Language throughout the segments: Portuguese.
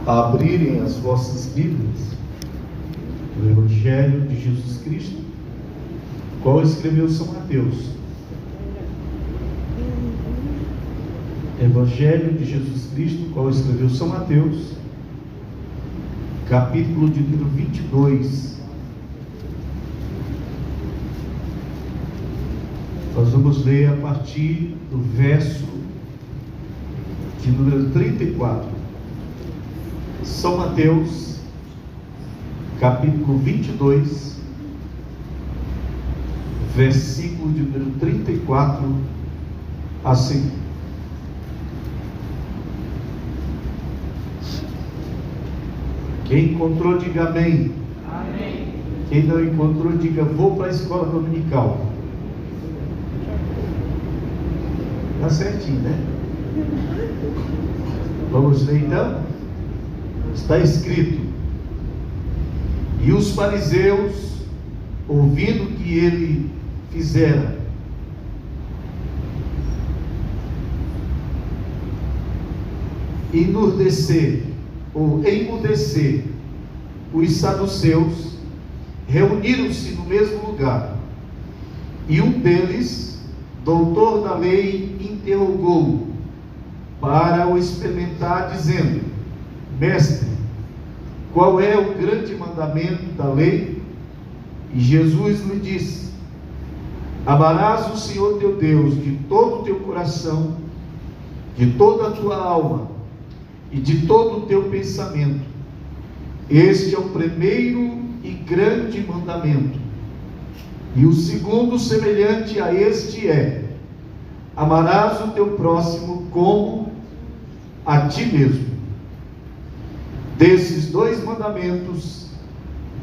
a abrirem as vossas Bíblias no Evangelho de Jesus Cristo, qual escreveu São Mateus. Evangelho de Jesus Cristo, qual escreveu São Mateus, capítulo de número 22. Nós vamos ler a partir do verso de número 34. São Mateus, capítulo 22, versículo de número 34 a seguir. Quem encontrou, diga amém. Amém. Quem não encontrou, diga vou para a escola dominical. Está certinho, né? Vamos ler então? Está escrito: e os fariseus, ouvindo o que ele fizera, emudecer os saduceus, reuniram-se no mesmo lugar, e um deles, doutor da lei, interrogou-o para o experimentar, dizendo: Mestre, qual é o grande mandamento da lei? E Jesus lhe disse: amarás o Senhor teu Deus de todo o teu coração, de toda a tua alma e de todo o teu pensamento. Este é o primeiro e grande mandamento. E o segundo, semelhante a este, é: amarás o teu próximo como a ti mesmo. Desses dois mandamentos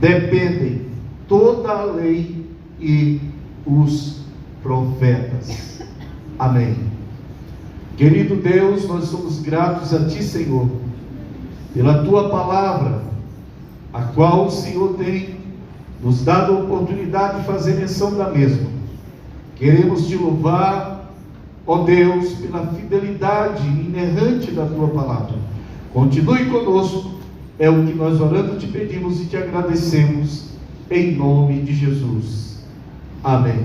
dependem toda a lei e os profetas. Amém. Querido Deus, nós somos gratos a Ti, Senhor, pela Tua palavra, a qual o Senhor tem nos dado a oportunidade de fazer menção da mesma. Queremos Te louvar, ó Deus, pela fidelidade inerrante da Tua palavra. Continue conosco, é o que nós orando Te pedimos e Te agradecemos, em nome de Jesus. Amém.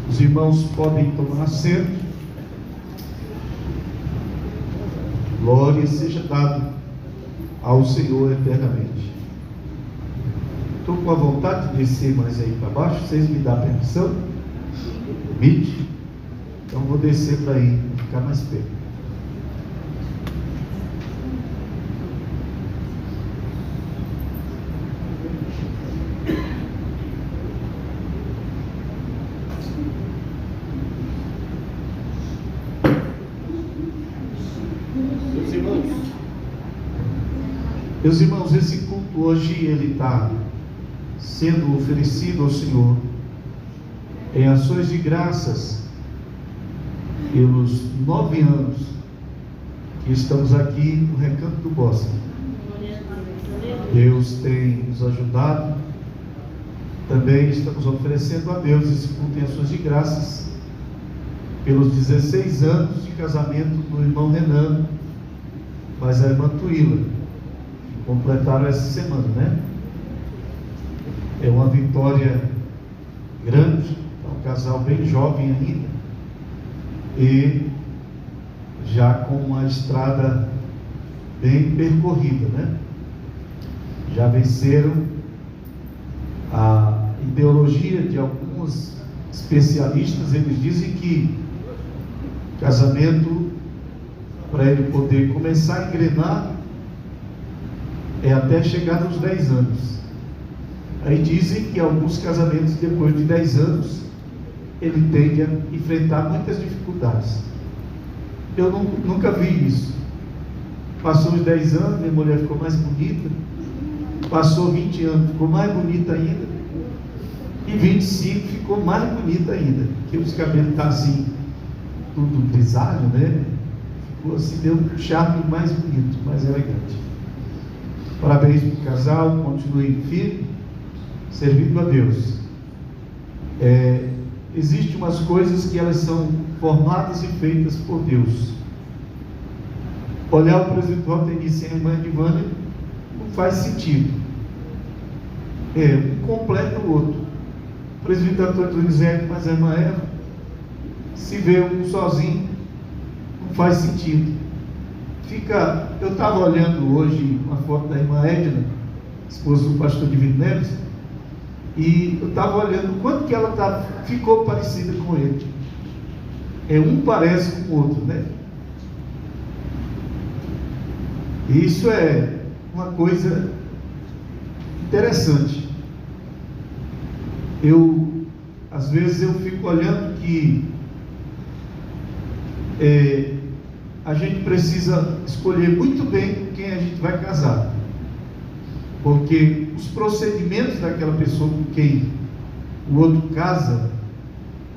Os irmãos podem tomar assento. Glória seja dada ao Senhor eternamente. Estou com a vontade de descer mais aí para baixo. Vocês me dão permissão? Permite? Então vou descer para aí, ficar mais perto. Meus irmãos, esse culto hoje ele está sendo oferecido ao Senhor em ações de graças pelos 9 anos que estamos aqui no Recanto do Bosque. Deus tem nos ajudado. Também estamos oferecendo a Deus esse culto em ações de graças pelos 16 anos de casamento do irmão Renan, mas a irmã Tuíla, que completaram essa semana, né? É uma vitória grande, é um casal bem jovem ainda, e já com uma estrada bem percorrida, né? Já venceram a ideologia de alguns especialistas. Eles dizem que casamento, para ele poder começar a engrenar, é até chegar nos 10 anos. Aí dizem que alguns casamentos, depois de 10 anos, ele tende a enfrentar muitas dificuldades. Eu nunca vi isso. Passou os 10 anos, minha mulher ficou mais bonita. Passou 20 anos, ficou mais bonita ainda. E 25 ficou mais bonita ainda. Porque os cabelos estão assim, tudo grisalho, né? Ficou assim, deu um charme mais bonito, mais elegante. Parabéns para o casal, continue firme, servindo a Deus. Existem umas coisas que elas são formadas e feitas por Deus. olhar o presbítero Valtenir sem a irmã Edivânia não faz sentido. Um completa o outro. O presbítero Antônio Donizete, mas a irmã Eva, se vê um sozinho, não faz sentido. Eu estava olhando hoje uma foto da irmã Edna, esposa do pastor Divino Neves, e eu estava olhando o quanto que ela ficou parecida com ele. Um parece com o outro, né? E isso é uma coisa interessante. Às vezes eu fico olhando que a gente precisa escolher muito bem com quem a gente vai casar, porque os procedimentos daquela pessoa com quem o outro casa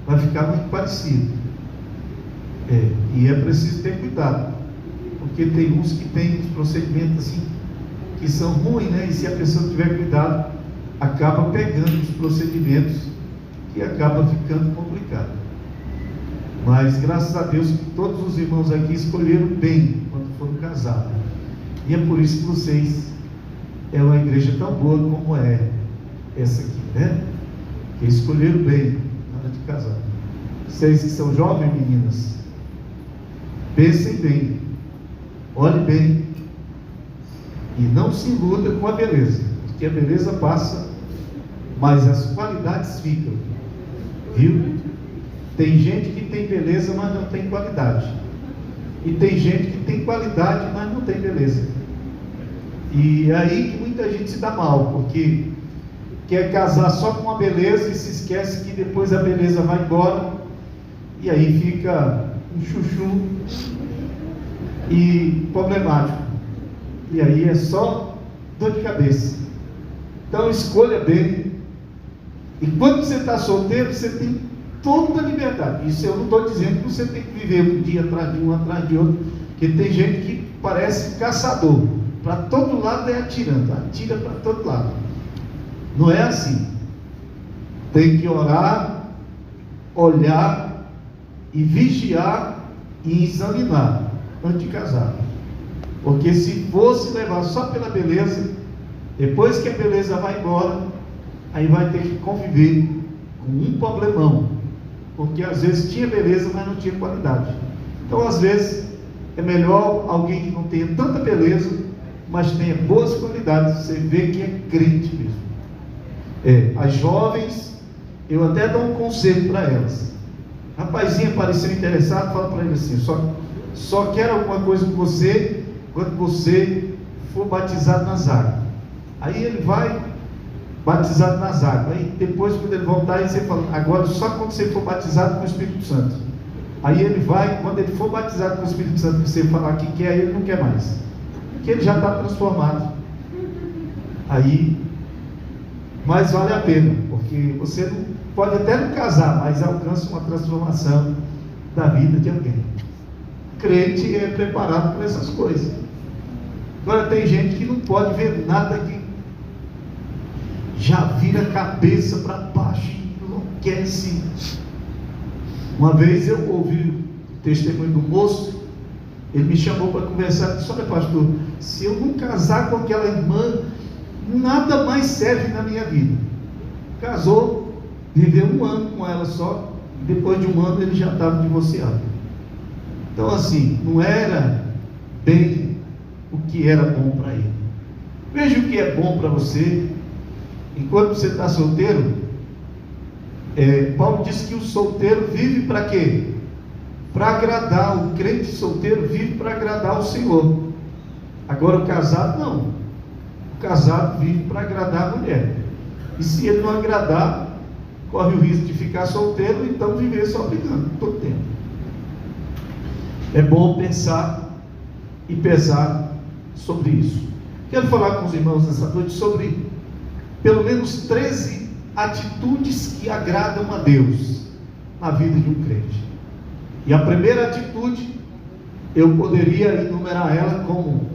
vai ficar muito parecido. E é preciso ter cuidado, porque tem uns que têm uns procedimentos assim que são ruins, né? E se a pessoa não tiver cuidado, acaba pegando os procedimentos que acaba ficando complicado. Mas graças a Deus que todos os irmãos aqui escolheram bem quando foram casados, e é por isso que vocês é uma igreja tão boa como é essa aqui, né? Que escolheram bem na hora de casar. Vocês que são jovens, meninas, pensem bem, olhem bem, e não se iluda com a beleza, porque a beleza passa, mas as qualidades ficam, viu? Tem gente que tem beleza, mas não tem qualidade, e tem gente que tem qualidade, mas não tem beleza. E é aí que muita gente se dá mal, porque quer casar só com a beleza e se esquece que depois a beleza vai embora, e aí fica um chuchu e problemático, e aí é só dor de cabeça. Então escolha bem, e quando você está solteiro, você tem toda a liberdade. Isso eu não estou dizendo que você tem que viver um dia atrás de um, atrás de outro, porque tem gente que parece caçador, para todo lado é atirando, atira para todo lado. Não é assim. Tem que orar, olhar e vigiar e examinar antes de casar. Porque se fosse levar só pela beleza, depois que a beleza vai embora, aí vai ter que conviver com um problemão, porque às vezes tinha beleza, mas não tinha qualidade. Então às vezes é melhor alguém que não tenha tanta beleza, mas tenha boas qualidades. Você vê que é crente mesmo. As jovens, eu até dou um conselho para elas. Rapazinho apareceu interessado, fala para ele assim: só quero alguma coisa com você quando você for batizado nas águas. Aí ele vai batizado nas águas. Aí depois, quando ele voltar, aí você fala: agora só quando você for batizado com o Espírito Santo. Aí ele vai, quando ele for batizado com o Espírito Santo, você falar que quer, ele não quer mais, porque ele já está transformado. Aí, mas vale a pena, porque você não pode até não casar, mas alcança uma transformação da vida de alguém. Crente é preparado para essas coisas. Agora tem gente que não pode ver nada, que já vira a cabeça para baixo, enlouquece. Uma vez eu ouvi o testemunho do moço. Ele me chamou para conversar e disse: olha, pastor, se eu não casar com aquela irmã, nada mais serve na minha vida. Casou, viveu 1 ano com ela só, e depois de 1 ano ele já estava divorciado. Então assim, não era bem o que era bom para ele. Veja o que é bom para você. Enquanto você está solteiro, Paulo disse que o solteiro vive para quê? Para agradar. O crente solteiro vive para agradar o Senhor. Agora o casado não. O casado vive para agradar a mulher. E se ele não agradar, corre o risco de ficar solteiro, então viver só brigando todo tempo. É bom pensar e pesar sobre isso. Quero falar com os irmãos nessa noite sobre pelo menos 13 atitudes que agradam a Deus na vida de um crente. E a primeira atitude, eu poderia enumerar ela como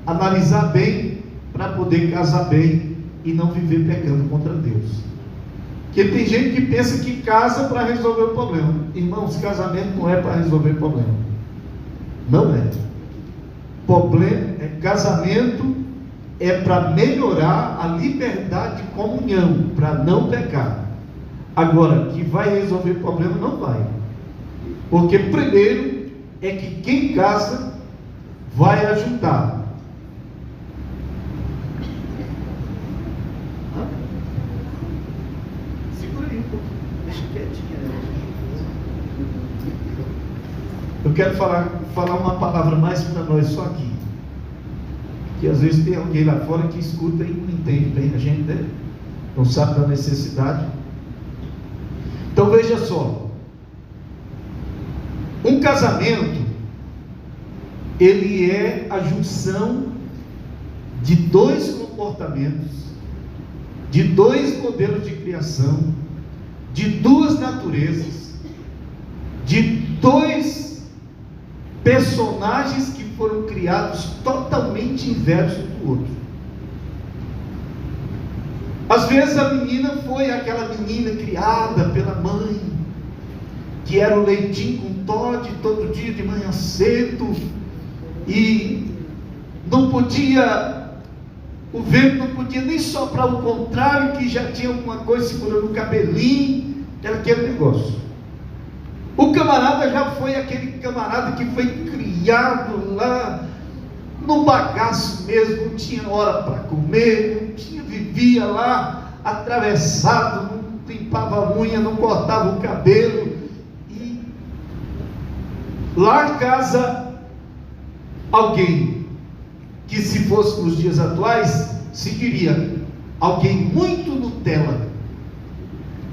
analisar bem para poder casar bem e não viver pecando contra Deus. Porque tem gente que pensa que casa para resolver o problema. Irmãos, casamento não é para resolver o problema. Não é. casamento é para melhorar a liberdade de comunhão, para não pecar. Agora, que vai resolver o problema, não vai. Porque primeiro é que quem casa vai ajudar. Segura aí um pouquinho, deixa quietinha. Eu quero falar uma palavra mais para nós só aqui. Que às vezes tem alguém lá fora que escuta e não entende bem a gente, né? Não sabe da necessidade. Então veja só. Um casamento, ele é a junção de dois comportamentos, de dois modelos de criação, de duas naturezas, de dois personagens que foram criados totalmente inversos um do outro. Às vezes a menina foi aquela menina criada pela mãe, que era o leitinho com Toddy todo dia de manhã cedo, e não podia, o vento não podia nem soprar o contrário, que já tinha alguma coisa segurando o cabelinho, era aquele negócio. O camarada já foi aquele camarada que foi criado lá no bagaço mesmo, não tinha hora para comer, vivia lá atravessado, não limpava a unha, não cortava o cabelo, e lá em casa alguém que, se fosse nos dias atuais, se diria alguém muito Nutella,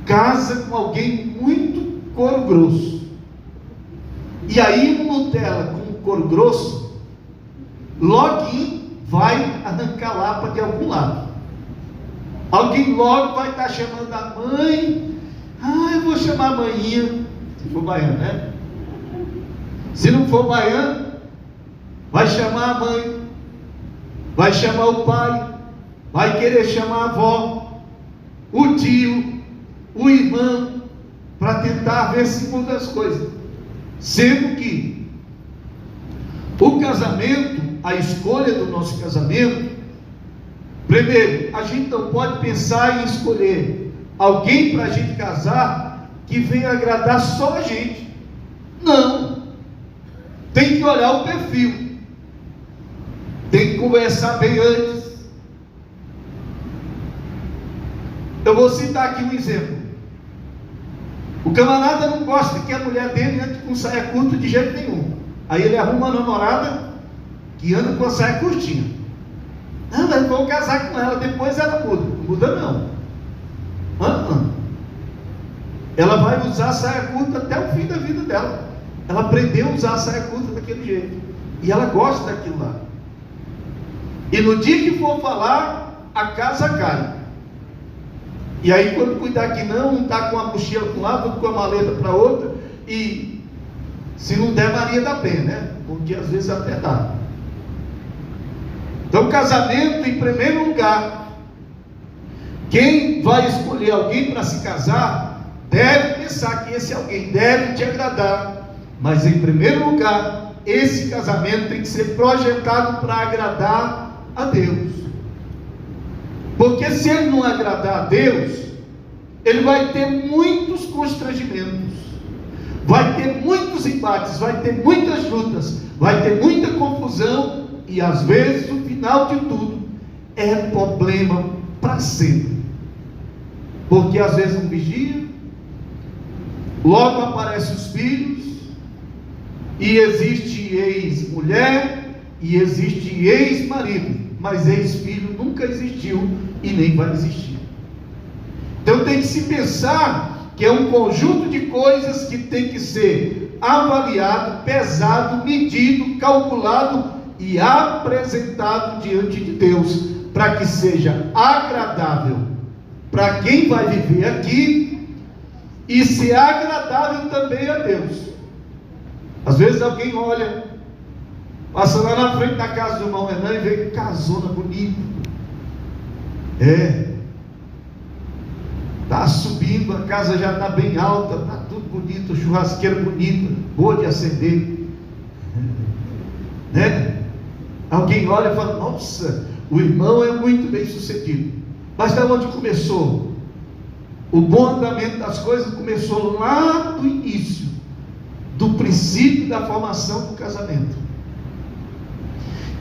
casa com alguém muito couro grosso. E aí um Nutella com couro grosso, logo vai arrancar lapa de algum lado. Alguém logo vai estar chamando a mãe. Eu vou chamar a manhinha, se for baiano, né? Se não for baiano, vai chamar a mãe, vai chamar o pai, vai querer chamar a avó, o tio, o irmão, para tentar ver se muda as coisas. Sendo que o casamento, a escolha do nosso casamento, primeiro, a gente não pode pensar em escolher alguém para a gente casar que venha agradar só a gente. Não. Tem que olhar o perfil, tem que conversar bem antes. Eu vou citar aqui um exemplo. O camarada não gosta que a mulher dele ande com saia curta de jeito nenhum. Aí ele arruma uma namorada que anda com a saia curtinha. Mas vou casar com ela, depois ela muda. Não muda não. Ela vai usar a saia curta até o fim da vida dela. Ela aprendeu a usar a saia curta daquele jeito. E ela gosta daquilo lá. E no dia que for falar, a casa cai. E aí, quando cuidar que não está com a mochila para um lado, com a maleta para outra, e se não der, Maria da Penha, né? Porque às vezes até dá. Então, casamento, em primeiro lugar, quem vai escolher alguém para se casar, deve pensar que esse alguém deve te agradar, mas em primeiro lugar, esse casamento tem que ser projetado para agradar a Deus. Porque se ele não agradar a Deus, ele vai ter muitos constrangimentos, vai ter muitos embates, vai ter muitas lutas, vai ter muita confusão, e às vezes o final de tudo é problema para sempre. Porque às vezes um vigia, logo aparecem os filhos, e existe ex-mulher, e existe ex-marido, mas ex-filho nunca existiu e nem vai existir. Então tem que se pensar que é um conjunto de coisas que tem que ser avaliado, pesado, medido, calculado e apresentado diante de Deus, para que seja agradável para quem vai viver aqui e ser agradável também a Deus. Às vezes alguém olha, passa lá na frente da casa do irmão Renan e vê que casona bonita. Está subindo, a casa já está bem alta, está tudo bonito, churrasqueira bonita, boa de acender, né? Alguém olha e fala: nossa, o irmão é muito bem sucedido. Mas de onde começou? O bom andamento das coisas começou lá do início, do princípio da formação do casamento.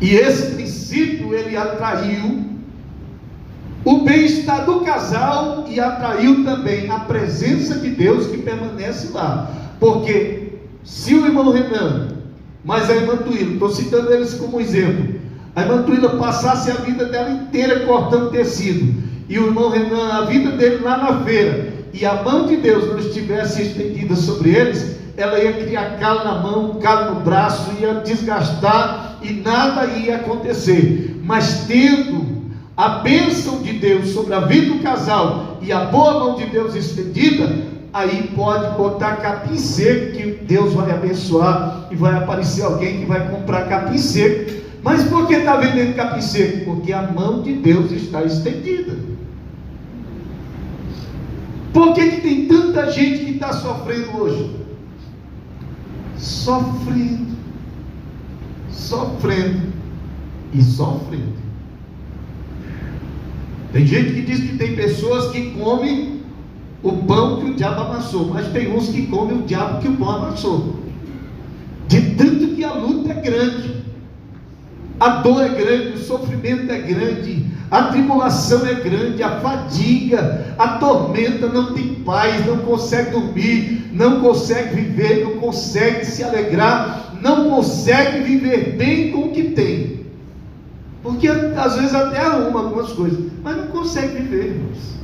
E esse princípio, ele atraiu o bem-estar do casal e atraiu também a presença de Deus que permanece lá. Porque se o irmão Renan, mas a irmã Tuíla, estou citando eles como exemplo, a irmã Tuíla passasse a vida dela inteira cortando tecido, e o irmão Renan, a vida dele lá na feira, e a mão de Deus não estivesse estendida sobre eles, ela ia criar calo na mão, calo no braço, ia desgastar e nada ia acontecer. Mas tendo a bênção de Deus sobre a vida do casal e a boa mão de Deus estendida, aí pode botar capim seco, que Deus vai abençoar e vai aparecer alguém que vai comprar capim seco. Mas por que está vendendo capim seco? Porque a mão de Deus está estendida. Por que tem tanta gente que está sofrendo hoje? Sofrendo e sofrendo. Tem gente que diz que tem pessoas que comem o pão que o diabo amassou, mas tem uns que comem o diabo que o pão amassou. De tanto que a luta é grande, a dor é grande, o sofrimento é grande, a tribulação é grande, a fadiga, a tormenta, não tem paz, não consegue dormir, não consegue viver, não consegue se alegrar, não consegue viver bem com o que tem. Porque às vezes até arruma algumas coisas, mas não consegue viver, irmãos.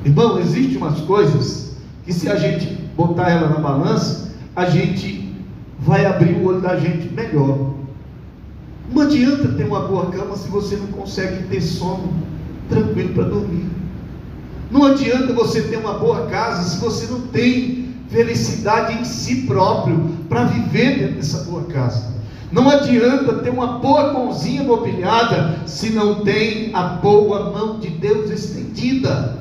Irmão, existem umas coisas que se a gente botar ela na balança, a gente vai abrir o olho da gente melhor. Não adianta ter uma boa cama se você não consegue ter sono tranquilo para dormir. Não adianta você ter uma boa casa se você não tem felicidade em si próprio para viver dentro dessa boa casa. Não adianta ter uma boa cozinha mobiliada se não tem a boa mão de Deus estendida.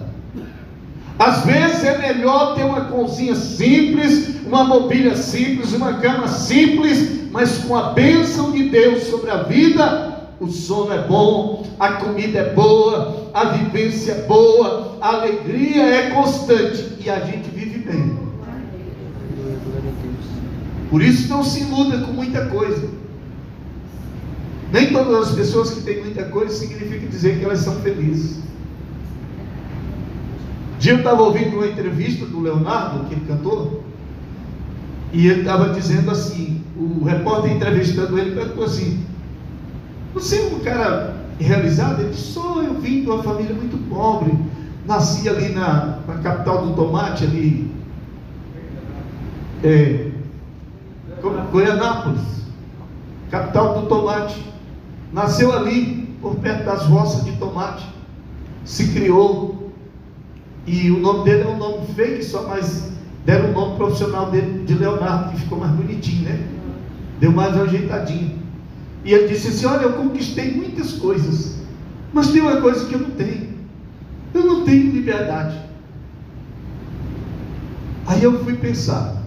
Às vezes é melhor ter uma cozinha simples, uma mobília simples, uma cama simples, mas com a bênção de Deus sobre a vida, o sono é bom, a comida é boa, a vivência é boa, a alegria é constante e a gente vive bem. Por isso não se iluda com muita coisa. Nem todas as pessoas que têm muita coisa significa dizer que elas são felizes. Um dia eu estava ouvindo uma entrevista do Leonardo, aquele cantor, e ele estava dizendo assim, o repórter entrevistando ele perguntou assim: você é um cara realizado? Ele disse: sou, eu vim de uma família muito pobre, nasci ali na capital do tomate, ali, Goianápolis, capital do tomate. Nasceu ali, por perto das roças de tomate, se criou, e o nome dele é um nome fake só, mas deram o nome profissional dele de Leonardo, que ficou mais bonitinho, né? Deu mais ajeitadinho. E ele disse assim: olha, eu conquistei muitas coisas, mas tem uma coisa que eu não tenho. Eu não tenho liberdade. Aí eu fui pensar: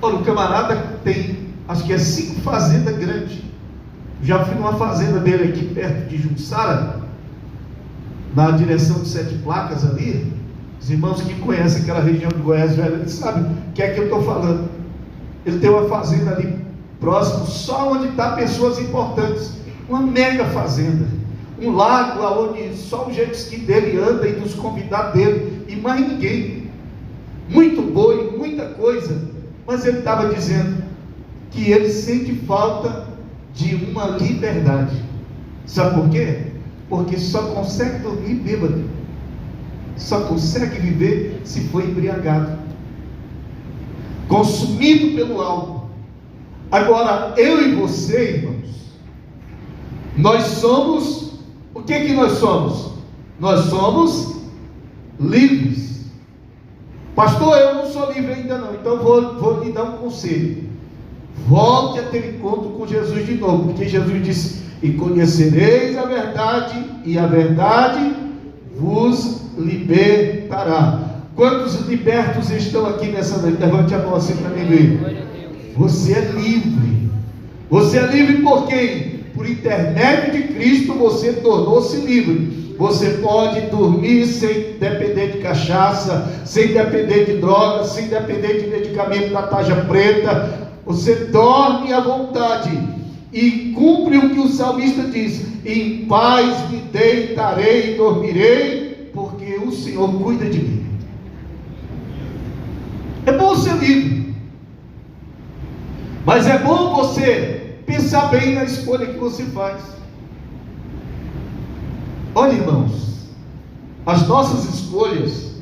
olha, o camarada tem, acho que é 5 fazendas grandes. Já fui numa fazenda dele aqui perto de Jussara, na direção de 7 Placas ali. Os irmãos que conhecem aquela região de Goiás Velho, eles sabem o que é que eu estou falando. Ele tem uma fazenda ali próximo, só onde está pessoas importantes, uma mega fazenda, um lago onde só o jet ski dele anda e dos convidados dele, e mais ninguém, muito boi, muita coisa. Mas ele estava dizendo que ele sente falta de uma liberdade. Sabe por quê? Porque só consegue dormir bêbado, só consegue viver se for embriagado, consumido pelo álcool. Agora, eu e você, irmãos, nós somos, o que nós somos? Nós somos livres. Pastor, eu não sou livre ainda não, então vou lhe dar um conselho. Volte a ter encontro com Jesus de novo, porque Jesus disse: e conhecereis a verdade, e a verdade vos libertará. Quantos libertos estão aqui nessa noite? Levante a mão assim para mim ver. Você é livre. Você é livre por quem? Por intermédio de Cristo você tornou-se livre. Você pode dormir sem depender de cachaça, sem depender de drogas, sem depender de medicamento da tarja preta. Você dorme à vontade e cumpre o que o salmista diz: em paz me deitarei e dormirei, porque o Senhor cuida de mim. É bom ser livre, mas é bom você pensar bem na escolha que você faz. Olha, irmãos, as nossas escolhas,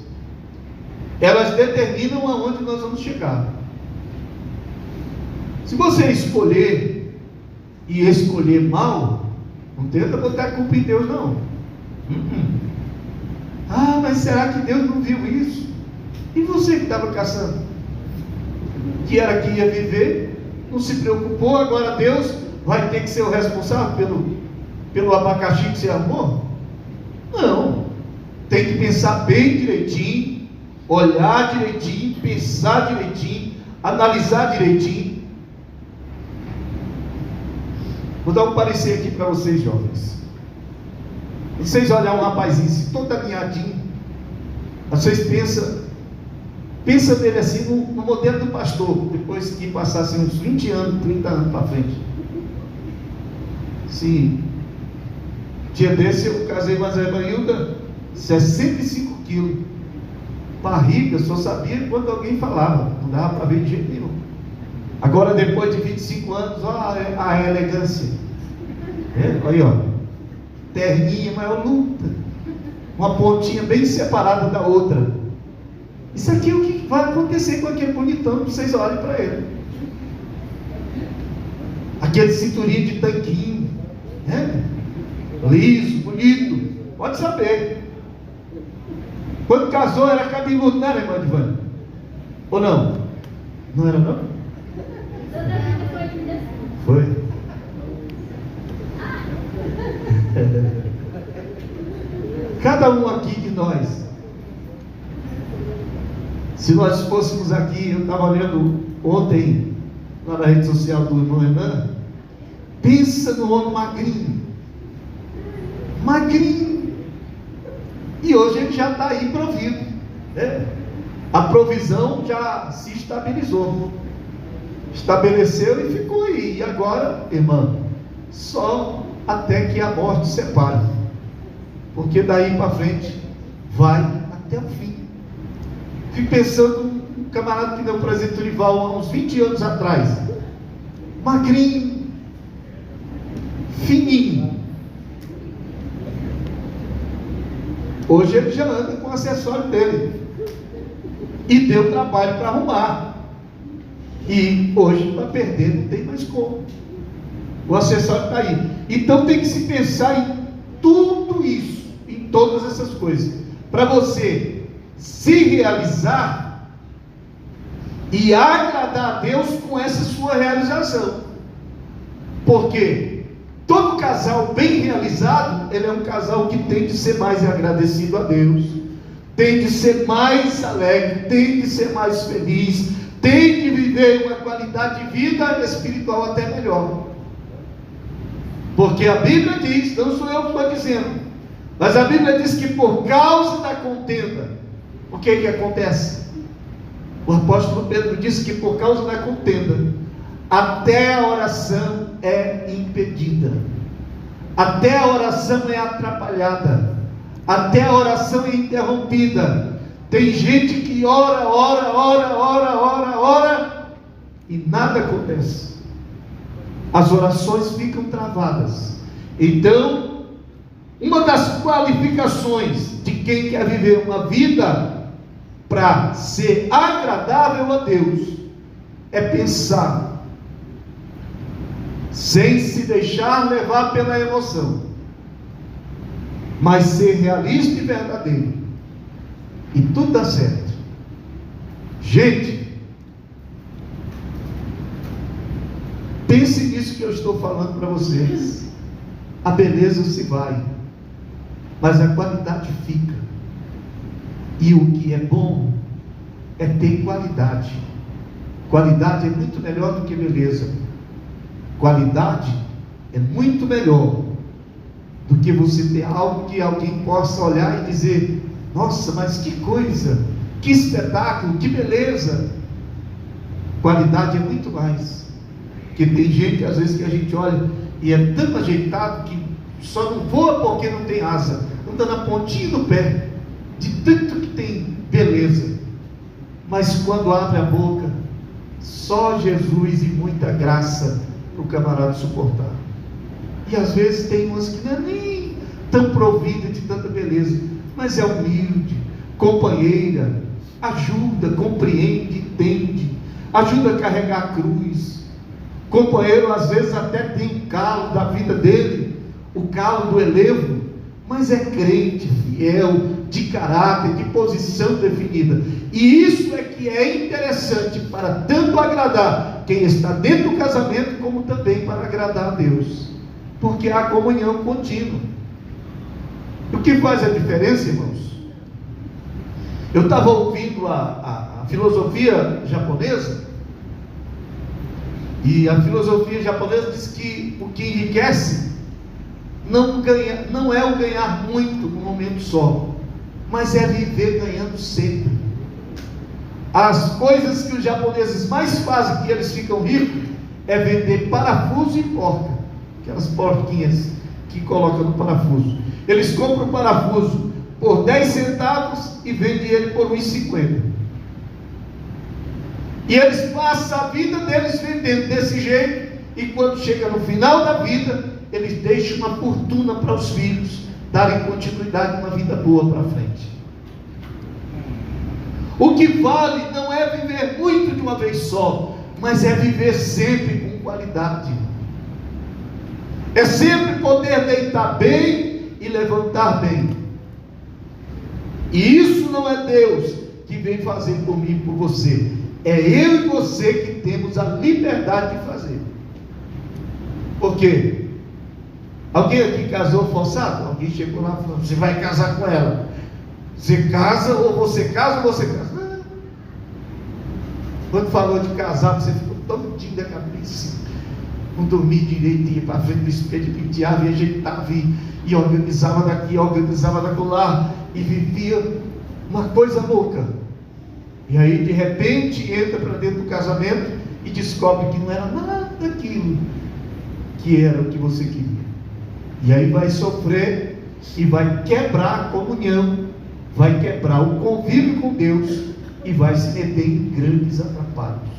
elas determinam aonde nós vamos chegar. Se você escolher e escolher mal, não tenta botar a culpa em Deus, não. Ah, mas será que Deus não viu isso? E você que estava caçando, que era que ia viver, não se preocupou, agora Deus vai ter que ser o responsável pelo abacaxi que você arrumou? Não, tem que pensar bem direitinho, olhar direitinho, pensar direitinho, analisar direitinho. Vou dar um parecer aqui para vocês, jovens. Vocês olhar um rapazinho assim, todo alinhadinho, vocês pensa nele assim no modelo do pastor, depois que passasse uns 20 anos, 30 anos para frente. Sim. Dia desse eu casei com a Zé Marilda, 65 quilos, barriga, só sabia quando alguém falava, não dava para ver de jeito nenhum. Agora depois de 25 anos, olha a elegância, olha, ó, terninha, maior luta, uma pontinha bem separada da outra. Isso aqui é o que vai acontecer com aquele bonitão, que vocês olhem para ele, aquele cinturinho de tanquinho, liso, bonito, pode saber. Quando casou era cabeludo, não era, irmã Divana? Ou não? Não era, não? Foi? Cada um aqui de nós, se nós fôssemos aqui, eu estava olhando ontem lá na rede social do irmão Renan, pensa no homem magrinho, e hoje ele já está aí provido, a provisão já se estabeleceu e ficou aí. E agora, irmã, só até que a morte separe, porque daí para frente vai até o fim. Fico pensando um camarada que deu presente do rival há uns 20 anos atrás, magrinho, fininho. Hoje ele já anda com o acessório dele, e deu trabalho para arrumar, e hoje para perder não tem mais como, o acessório está aí. Então tem que se pensar em tudo isso, em todas essas coisas, para você se realizar e agradar a Deus com essa sua realização. Porque todo casal bem realizado, ele é um casal que tem de ser mais agradecido a Deus, tem de ser mais alegre, tem de ser mais feliz, tem de viver uma qualidade de vida espiritual até melhor. Porque a Bíblia diz, não sou eu que estou dizendo, mas a Bíblia diz que por causa da contenda, o que acontece? O apóstolo Pedro disse que por causa da contenda, até a oração é impedida, até a oração é atrapalhada, até a oração é interrompida. Tem gente que ora e nada acontece, as orações ficam travadas. Então, uma das qualificações de quem quer viver uma vida para ser agradável a Deus é pensar sem se deixar levar pela emoção, mas ser realista e verdadeiro, e tudo dá certo. Gente, pense nisso que eu estou falando para vocês. A beleza se vai, mas a qualidade fica. E o que é bom é ter qualidade. Qualidade é muito melhor do que beleza. Qualidade é muito melhor do que você ter algo que alguém possa olhar e dizer: nossa, mas que coisa, que espetáculo, que beleza. Qualidade é muito mais. Porque tem gente, às vezes, que a gente olha e é tão ajeitado que só não voa porque não tem asa, anda na pontinha do pé, de tanto que tem beleza. Mas quando abre a boca, só Jesus e muita graça para o camarada suportar. E às vezes tem umas que não é nem tão provida de tanta beleza, mas é humilde, companheira, ajuda, compreende, entende, ajuda a carregar a cruz. Companheiro às vezes até tem um calo da vida dele, o calo do elevo, mas é crente, fiel, de caráter, de posição definida. E isso é que é interessante para tanto agradar quem está dentro do casamento, como também para agradar a Deus, porque há comunhão contínua. O que faz a diferença, irmãos? Eu estava ouvindo a filosofia japonesa, e a filosofia japonesa diz que o que enriquece não é o ganhar muito num momento só, mas é viver ganhando sempre. As coisas que os japoneses mais fazem, que eles ficam ricos, é vender parafuso e porca, aquelas porquinhas que colocam no parafuso. Eles compram o parafuso por 10 centavos e vendem ele por 1,50. E eles passam a vida deles vendendo desse jeito, e quando chega no final da vida, eles deixam uma fortuna para os filhos darem continuidade a uma vida boa para frente. O que vale não é viver muito de uma vez só, mas é viver sempre com qualidade. É sempre poder deitar bem e levantar bem. E isso não é Deus que vem fazer por mim e por você. É eu e você que temos a liberdade de fazer. Por quê? Alguém aqui casou forçado? Alguém chegou lá e falou: você vai casar com ela. Você casa ou você casa. Não. Quando falou de casar, você ficou todinho da cabeça. Não dormia direito, ia para frente do espelho, penteava e ajeitava e organizava daqui, organizava da lá, e vivia uma coisa louca. E aí de repente entra para dentro do casamento e descobre que não era nada daquilo que era o que você queria. E aí vai sofrer e vai quebrar a comunhão, vai quebrar o convívio com Deus e vai se meter em grandes atrapalhos.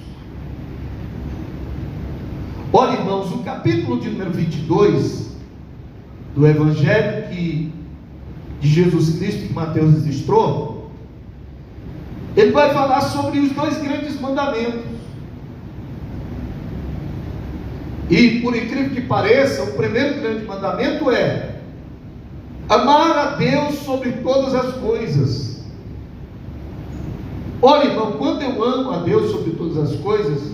Olha, irmãos, o capítulo de número 22 do Evangelho de Jesus Cristo que Mateus registrou, ele vai falar sobre os 2 grandes mandamentos. E por incrível que pareça, o primeiro grande mandamento é amar a Deus sobre todas as coisas. Olha, irmão, quando eu amo a Deus sobre todas as coisas,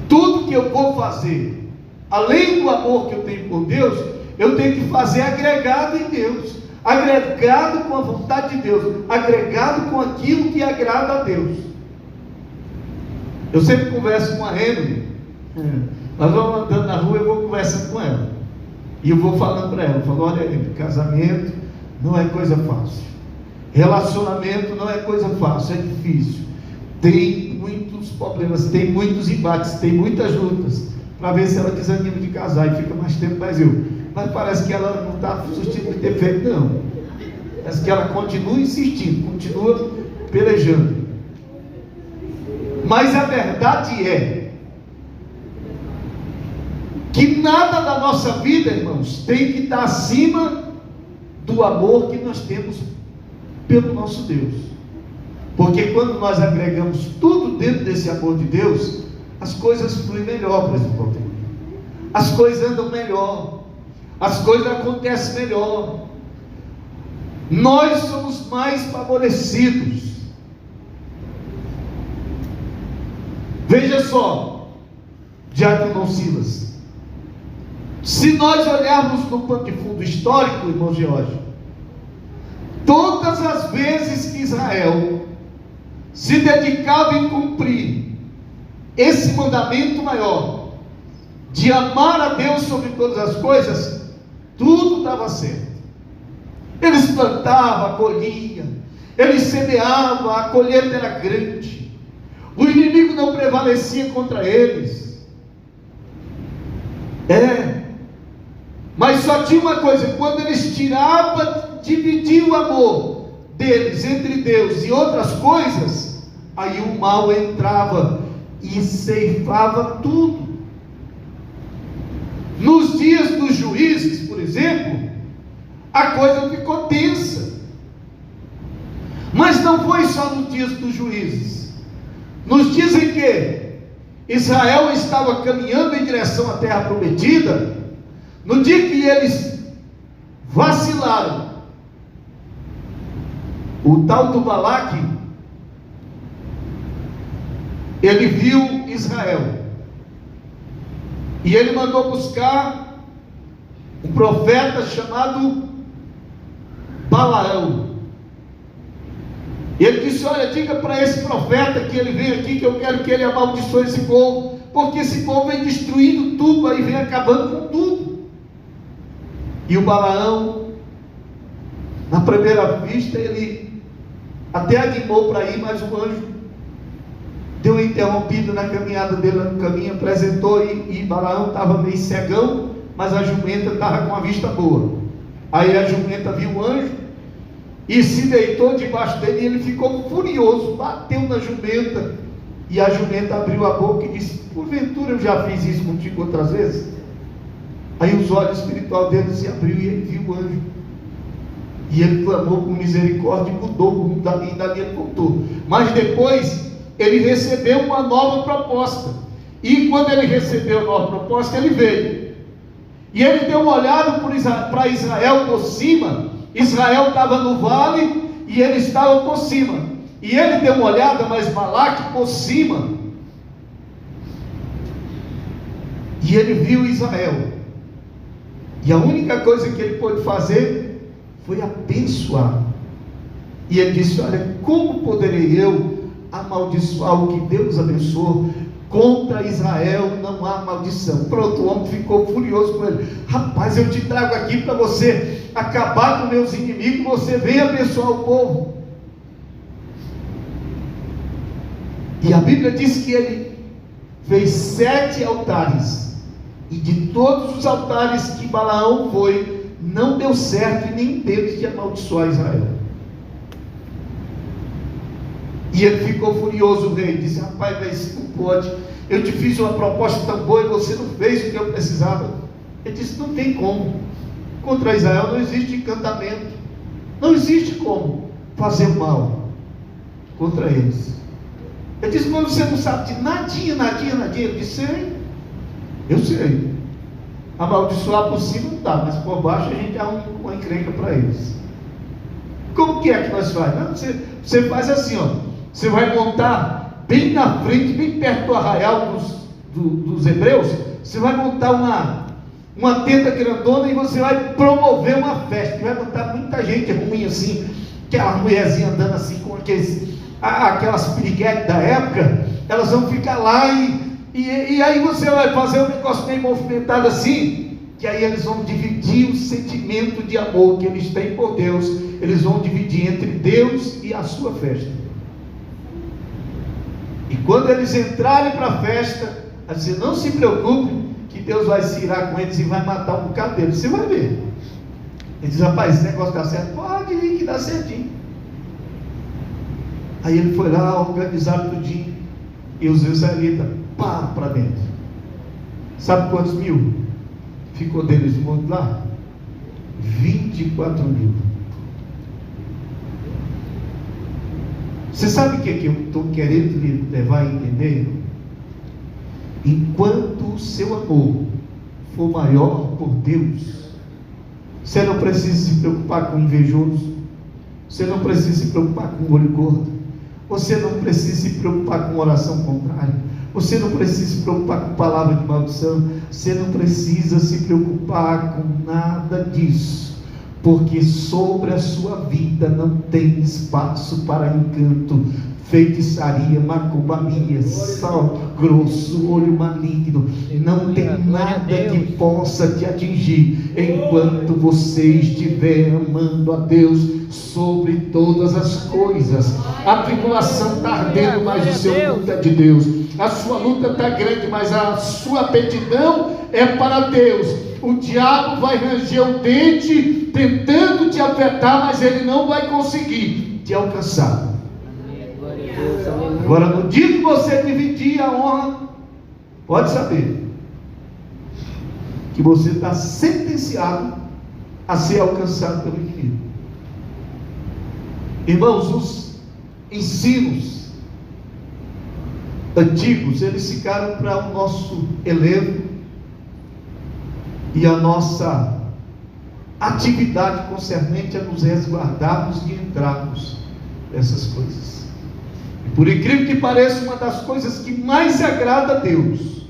tudo que eu vou fazer, além do amor que eu tenho por Deus, eu tenho que fazer agregado em Deus, agregado com a vontade de Deus, agregado com aquilo que agrada a Deus. Eu sempre converso com a Emily. Nós vamos andando na rua, eu vou conversando com ela, e eu vou falando para ela, eu falo: olha, Emily, casamento não é coisa fácil, relacionamento não é coisa fácil, é difícil, tem muitos problemas, tem muitos embates, tem muitas lutas, para ver se ela desanima de casar e fica mais tempo mais mas parece que ela não está surtindo de defeito, não. Parece que ela continua insistindo, continua pelejando. Mas a verdade é que nada da nossa vida, irmãos, tem que estar acima do amor que nós temos pelo nosso Deus. Porque quando nós agregamos tudo dentro desse amor de Deus, as coisas fluem melhor, por exemplo. As coisas andam melhor, as coisas acontecem melhor, nós somos mais favorecidos. Veja só, Diácono Silas, se nós olharmos no pano de fundo histórico, irmão Geórgio, todas as vezes que Israel se dedicava em cumprir esse mandamento maior, de amar a Deus sobre todas as coisas, tudo estava certo. Eles plantavam, colhiam, eles semeavam, a colheita era grande, o inimigo não prevalecia contra eles. Mas só tinha uma coisa: quando eles tiravam, dividiam o amor deles entre Deus e outras coisas, aí o mal entrava e ceifava tudo. Nos dias dos juízes, por exemplo, a coisa ficou tensa. Mas não foi só nos dias dos juízes. Nos dias em que Israel estava caminhando em direção à terra prometida, no dia que eles vacilaram, o tal do Balaque, ele viu Israel e ele mandou buscar um profeta chamado Balaão. Ele disse: olha, diga para esse profeta que ele vem aqui, que eu quero que ele amaldiçoe esse povo, porque esse povo vem destruindo tudo, aí vem acabando com tudo. E o Balaão, na primeira vista, ele até animou para ir, mas o anjo deu uma interrompida na caminhada dele, no caminho, apresentou, e Balaão estava meio cegão, mas a jumenta estava com a vista boa. Aí a jumenta viu o anjo e se deitou debaixo dele, e ele ficou furioso, bateu na jumenta, e a jumenta abriu a boca e disse: porventura eu já fiz isso contigo outras vezes? Aí os olhos espirituais dele se abriu e ele viu o anjo, e ele clamou por misericórdia e mudou o rumo dali, e dali ele voltou. Mas depois ele recebeu uma nova proposta, e quando ele recebeu a nova proposta, ele veio, e ele deu uma olhada para Israel por cima. Israel estava no vale e ele estava por cima, e ele deu uma olhada, mas Balaque por cima, e ele viu Israel, e a única coisa que ele pôde fazer foi abençoar. E ele disse: olha, como poderei eu amaldiçoar o que Deus abençoou? Contra Israel não há maldição. Pronto, o homem ficou furioso com ele: rapaz, eu te trago aqui para você acabar com meus inimigos, você vem abençoar o povo. E a Bíblia diz que ele fez 7 altares, e de todos os altares que Balaão foi, não deu certo em nenhum deles de amaldiçoar Israel. E ele ficou furioso, o rei disse: rapaz, mas isso não pode, eu te fiz uma proposta tão boa e você não fez o que eu precisava. Ele disse: não tem como, contra Israel não existe encantamento, não existe como fazer mal contra eles. Ele disse: mas você não sabe de nadinha. Ele disse: sei, eu sei, amaldiçoar por cima não dá, mas por baixo a gente arruma uma encrenca para eles. Como que é que nós fazemos? Não, você faz assim, ó. Você vai montar bem na frente, bem perto do arraial dos hebreus, você vai montar uma tenda grandona e você vai promover uma festa, e vai botar muita gente ruim assim, aquelas mulherzinhas andando assim com aquelas piriguetes da época, elas vão ficar lá, e aí você vai fazer um negócio meio movimentado assim, que aí eles vão dividir o sentimento de amor que eles têm por Deus, eles vão dividir entre Deus e a sua festa. E quando eles entrarem para a festa, assim, não se preocupe, que Deus vai se irar com eles e vai matar um bocado deles, você vai ver. Ele diz: rapaz, esse negócio dá certo? Pode ir que dá certinho. Aí ele foi lá, organizaram tudinho, e os israelitas, pá, para dentro. Sabe quantos mil ficou deles mortos lá? 24 mil. Você sabe o que eu estou querendo lhe levar a entender? Enquanto o seu amor for maior por Deus, você não precisa se preocupar com o invejoso, você não precisa se preocupar com o olho gordo, você não precisa se preocupar com oração contrária, você não precisa se preocupar com palavra de maldição, você não precisa se preocupar com nada disso, porque sobre a sua vida não tem espaço para encanto. feitiçaria, macumbaria, sal grosso, olho maligno, não tem nada que possa te atingir, enquanto você estiver amando a Deus sobre todas as coisas. A tribulação está ardendo, mas o seu luta é de Deus. A sua luta está grande, mas a sua aptidão é para Deus. O diabo vai ranger o dente tentando te afetar, mas ele não vai conseguir te alcançar. Agora, no dia que você dividir a honra, pode saber que você está sentenciado a ser alcançado pelo inimigo. Irmãos, os ensinos antigos, eles ficaram para o nosso elevo e a nossa atividade concernente a nos resguardarmos e entrarmos nessas coisas. E por incrível que pareça, uma das coisas que mais agrada a Deus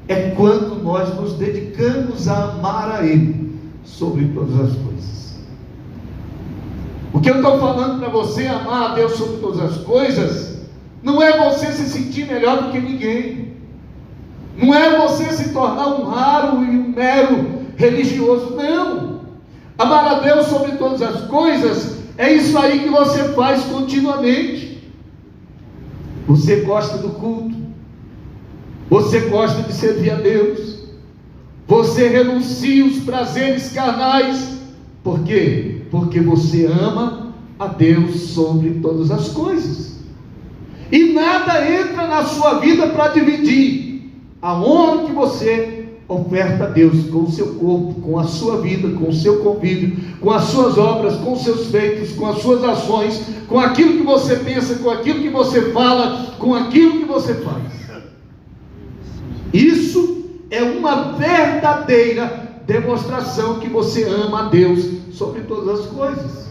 é quando nós nos dedicamos a amar a Ele sobre todas as coisas. O que eu estou falando para você, amar a Deus sobre todas as coisas, não é você se sentir melhor do que ninguém, não é você se tornar um raro e um mero religioso, não. Amar a Deus sobre todas as coisas é isso aí que você faz continuamente. Você gosta do culto, você gosta de servir a Deus, você renuncia os prazeres carnais. Por quê? Porque você ama a Deus sobre todas as coisas, e nada entra na sua vida para dividir a honra que você oferta a Deus com o seu corpo, com a sua vida, com o seu convívio, com as suas obras, com os seus feitos, com as suas ações, com aquilo que você pensa, com aquilo que você fala, com aquilo que você faz. Isso é uma verdadeira demonstração que você ama a Deus sobre todas as coisas.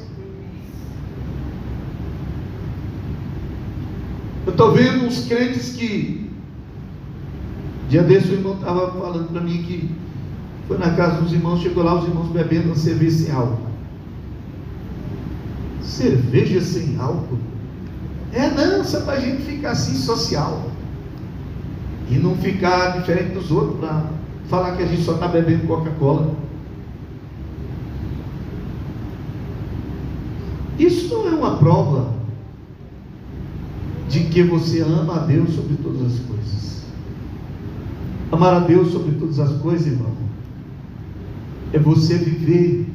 Eu estou vendo uns crentes que, dia desse o irmão estava falando para mim que foi na casa dos irmãos, chegou lá, os irmãos bebendo uma cerveja sem álcool. Cerveja sem álcool? Não, só para a gente ficar assim social e não ficar diferente dos outros, para falar que a gente só está bebendo Coca-Cola. Isso não é uma prova de que você ama a Deus sobre todas as coisas. Amar a Deus sobre todas as coisas, irmão, é você viver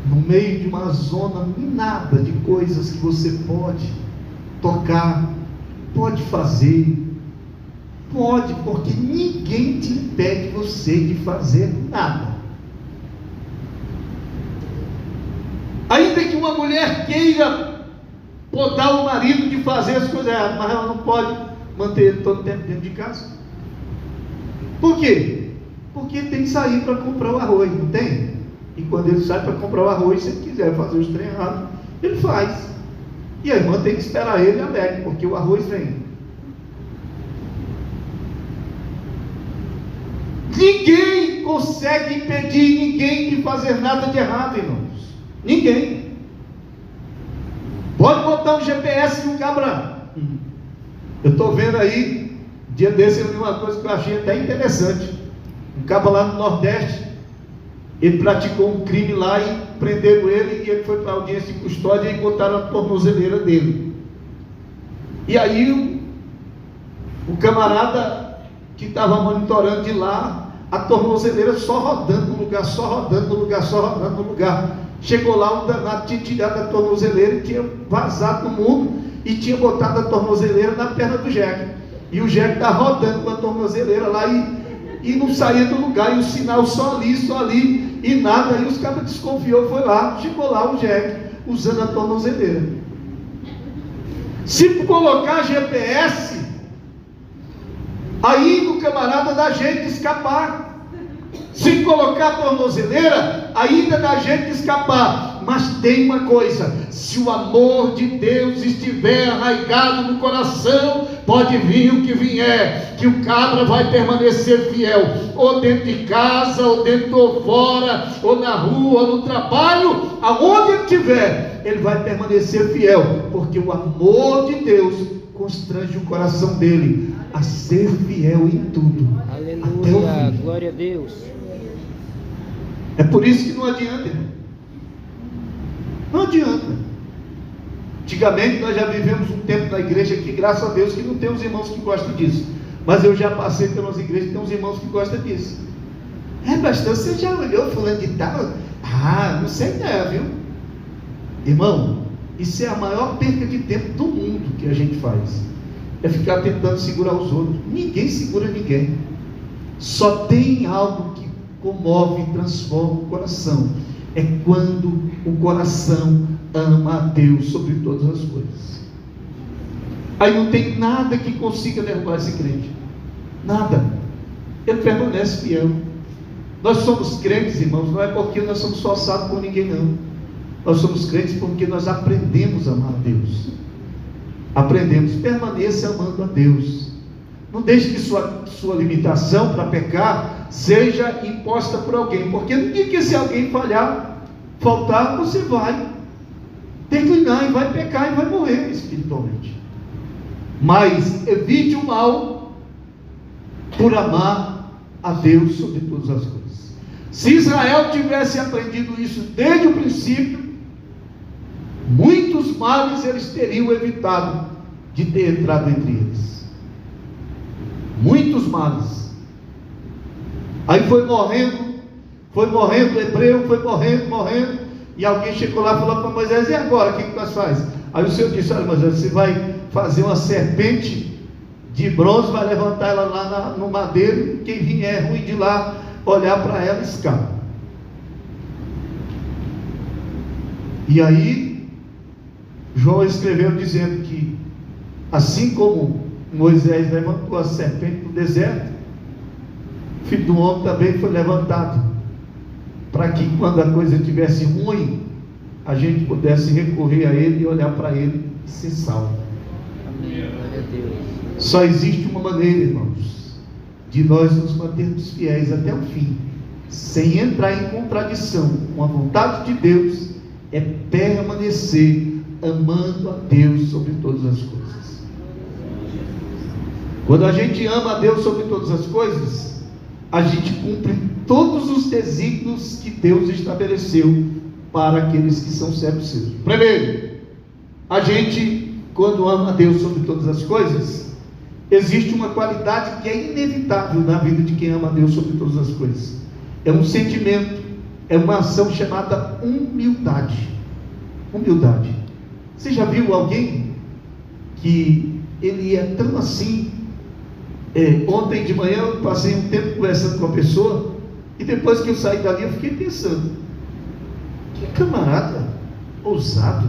no meio de uma zona minada de coisas que você pode tocar, pode fazer, pode, porque ninguém te impede você de fazer nada. Ainda que uma mulher queira podar o marido de fazer as coisas erradas, mas ela não pode manter ele todo o tempo dentro de casa. Por quê? Porque tem que sair para comprar o arroz, não tem? E quando ele sai para comprar o arroz, se ele quiser fazer os trem errados, ele faz. E a irmã tem que esperar ele alegre, porque o arroz vem. Ninguém consegue impedir ninguém de fazer nada de errado, irmãos. Ninguém. Pode botar um GPS no cabra. Eu estou vendo aí, dia desse eu vi uma coisa que eu achei até interessante. Um cabra lá no Nordeste, ele praticou um crime lá e prenderam ele, e ele foi para a audiência de custódia e botaram a tornozeleira dele. E aí o camarada que estava monitorando de lá, a tornozeleira só rodando no lugar, só rodando no lugar, só rodando no lugar. Chegou lá, um danado tinha tirado a tornozeleira e tinha vazado no mundo e tinha botado a tornozeleira na perna do jegue. E o jegue está rodando com a tornozeleira lá e não saía do lugar, e o sinal só ali, e nada. Aí os caras desconfiou, foi lá, chegou lá o jegue usando a tornozeleira. Se colocar GPS, aí o camarada dá jeito de escapar. Se colocar a tornozeleira, ainda dá jeito de escapar. Mas tem uma coisa: se o amor de Deus estiver arraigado no coração, pode vir o que vier, que o cabra vai permanecer fiel, ou dentro de casa, ou dentro ou fora, ou na rua, ou no trabalho, aonde ele estiver, ele vai permanecer fiel, porque o amor de Deus constrange o coração dele a ser fiel em tudo. Aleluia, glória a Deus. É por isso que não adianta, irmão. Não adianta. Antigamente nós já vivemos um tempo na igreja que, graças a Deus, que não tem uns irmãos que gostam disso. Mas eu já passei pelas igrejas que tem uns irmãos que gostam disso. Pastor, você já olhou fulano de tal? Não sei não, viu? Irmão, isso é a maior perca de tempo do mundo que a gente faz. É ficar tentando segurar os outros. Ninguém segura ninguém. Só tem algo que comove e transforma o coração. É quando o coração ama a Deus sobre todas as coisas. Aí não tem nada que consiga derrubar esse crente. Nada. Ele permanece fiel. Nós somos crentes, irmãos, não é porque nós somos forçados por ninguém, não. Nós somos crentes porque nós aprendemos a amar a Deus. Aprendemos. Permaneça amando a Deus. Não deixe que sua limitação para pecar seja imposta por alguém, porque no dia que esse alguém faltar, você vai declinar e vai pecar e vai morrer espiritualmente. Mas evite o mal por amar a Deus sobre todas as coisas. Se Israel tivesse aprendido isso desde o princípio, muitos males eles teriam evitado de ter entrado entre eles. Muitos males. Aí foi morrendo o hebreu, foi morrendo, e alguém chegou lá e falou para Moisés: e agora, o que nós faz? Aí o Senhor disse: olha, Moisés, você vai fazer uma serpente de bronze, vai levantar ela lá no madeiro, quem vier ruim de lá, olhar para ela, escapa. E aí João escreveu dizendo que assim como Moisés levantou a serpente no deserto, o Filho do Homem também foi levantado, para que quando a coisa estivesse ruim, a gente pudesse recorrer a Ele e olhar para Ele e ser salvo. Amém, glória a Deus. Só existe uma maneira, irmãos, de nós nos mantermos fiéis até o fim, sem entrar em contradição com a vontade de Deus, é permanecer amando a Deus sobre todas as coisas. Quando a gente ama a Deus sobre todas as coisas, a gente cumpre todos os desígnios que Deus estabeleceu para aqueles que são servos seus. Primeiro, a gente, quando ama a Deus sobre todas as coisas, existe uma qualidade que é inevitável na vida de quem ama a Deus sobre todas as coisas. É um sentimento, é uma ação chamada humildade. Humildade. Você já viu alguém que ele é tão assim? Ontem de manhã eu passei um tempo conversando com a pessoa, e depois que eu saí dali eu fiquei pensando: que camarada ousado.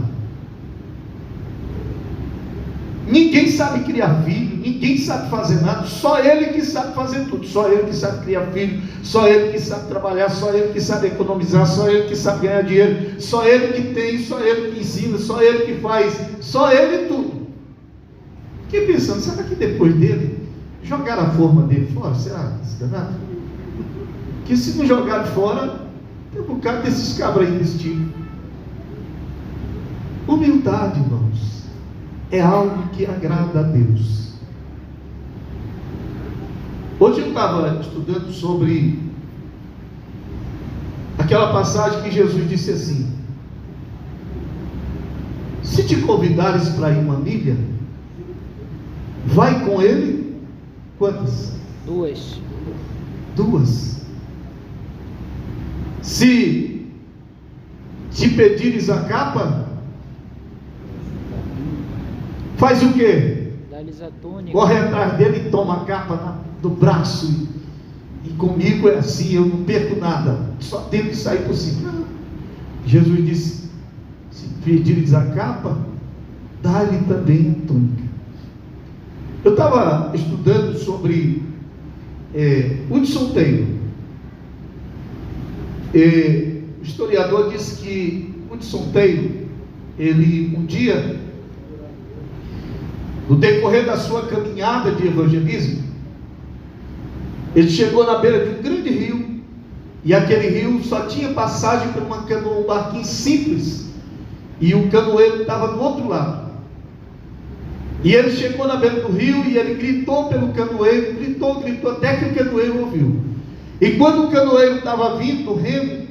Ninguém sabe criar filho, ninguém sabe fazer nada, só ele que sabe fazer tudo. Só ele que sabe criar filho, só ele que sabe trabalhar, só ele que sabe economizar, só ele que sabe ganhar dinheiro, só ele que tem, só ele que ensina, só ele que faz, só ele tudo. Fiquei pensando: será que depois dele jogaram a forma dele fora? Será esse danado? Que se não jogaram fora, tem um bocado desses cabras aí desse tipo. Humildade, irmãos, é algo que agrada a Deus. Hoje eu estava estudando sobre aquela passagem que Jesus disse assim: se te convidares para ir uma milha, vai com ele. Quantas? 2. Se te pedires a capa, faz o quê? Dá-lhes a túnica. Corre atrás dele e toma a capa do braço. E comigo é assim, eu não perco nada, só tenho que sair por cima. Jesus disse: se pedires a capa, dá-lhe também a túnica. Eu estava estudando sobre Hudson Taylor. O historiador diz que Hudson Taylor, ele um dia, no decorrer da sua caminhada de evangelismo, ele chegou na beira de um grande rio, e aquele rio só tinha passagem para uma canoa, um barquinho simples, e o canoeiro estava do outro lado. E ele chegou na beira do rio e ele gritou pelo canoeiro, gritou, até que o canoeiro ouviu. E quando o canoeiro estava vindo do remo,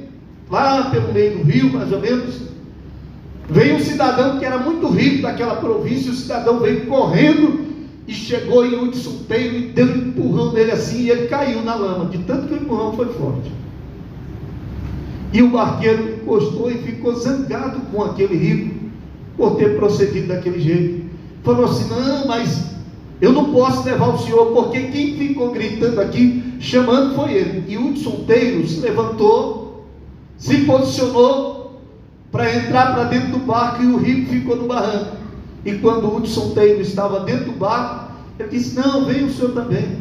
lá pelo meio do rio, mais ou menos, veio um cidadão que era muito rico daquela província. O cidadão veio correndo e chegou em Hudson Taylor e deu um empurrão nele assim, e ele caiu na lama, de tanto que o empurrão foi forte. E o barqueiro encostou e ficou zangado com aquele rico por ter procedido daquele jeito. Falou assim: não, mas eu não posso levar o senhor, porque quem ficou gritando aqui, chamando, foi ele. E Hudson Taylor se levantou, se posicionou para entrar para dentro do barco, e o rico ficou no barranco. E quando Hudson Taylor estava dentro do barco, ele disse: não, vem o senhor também,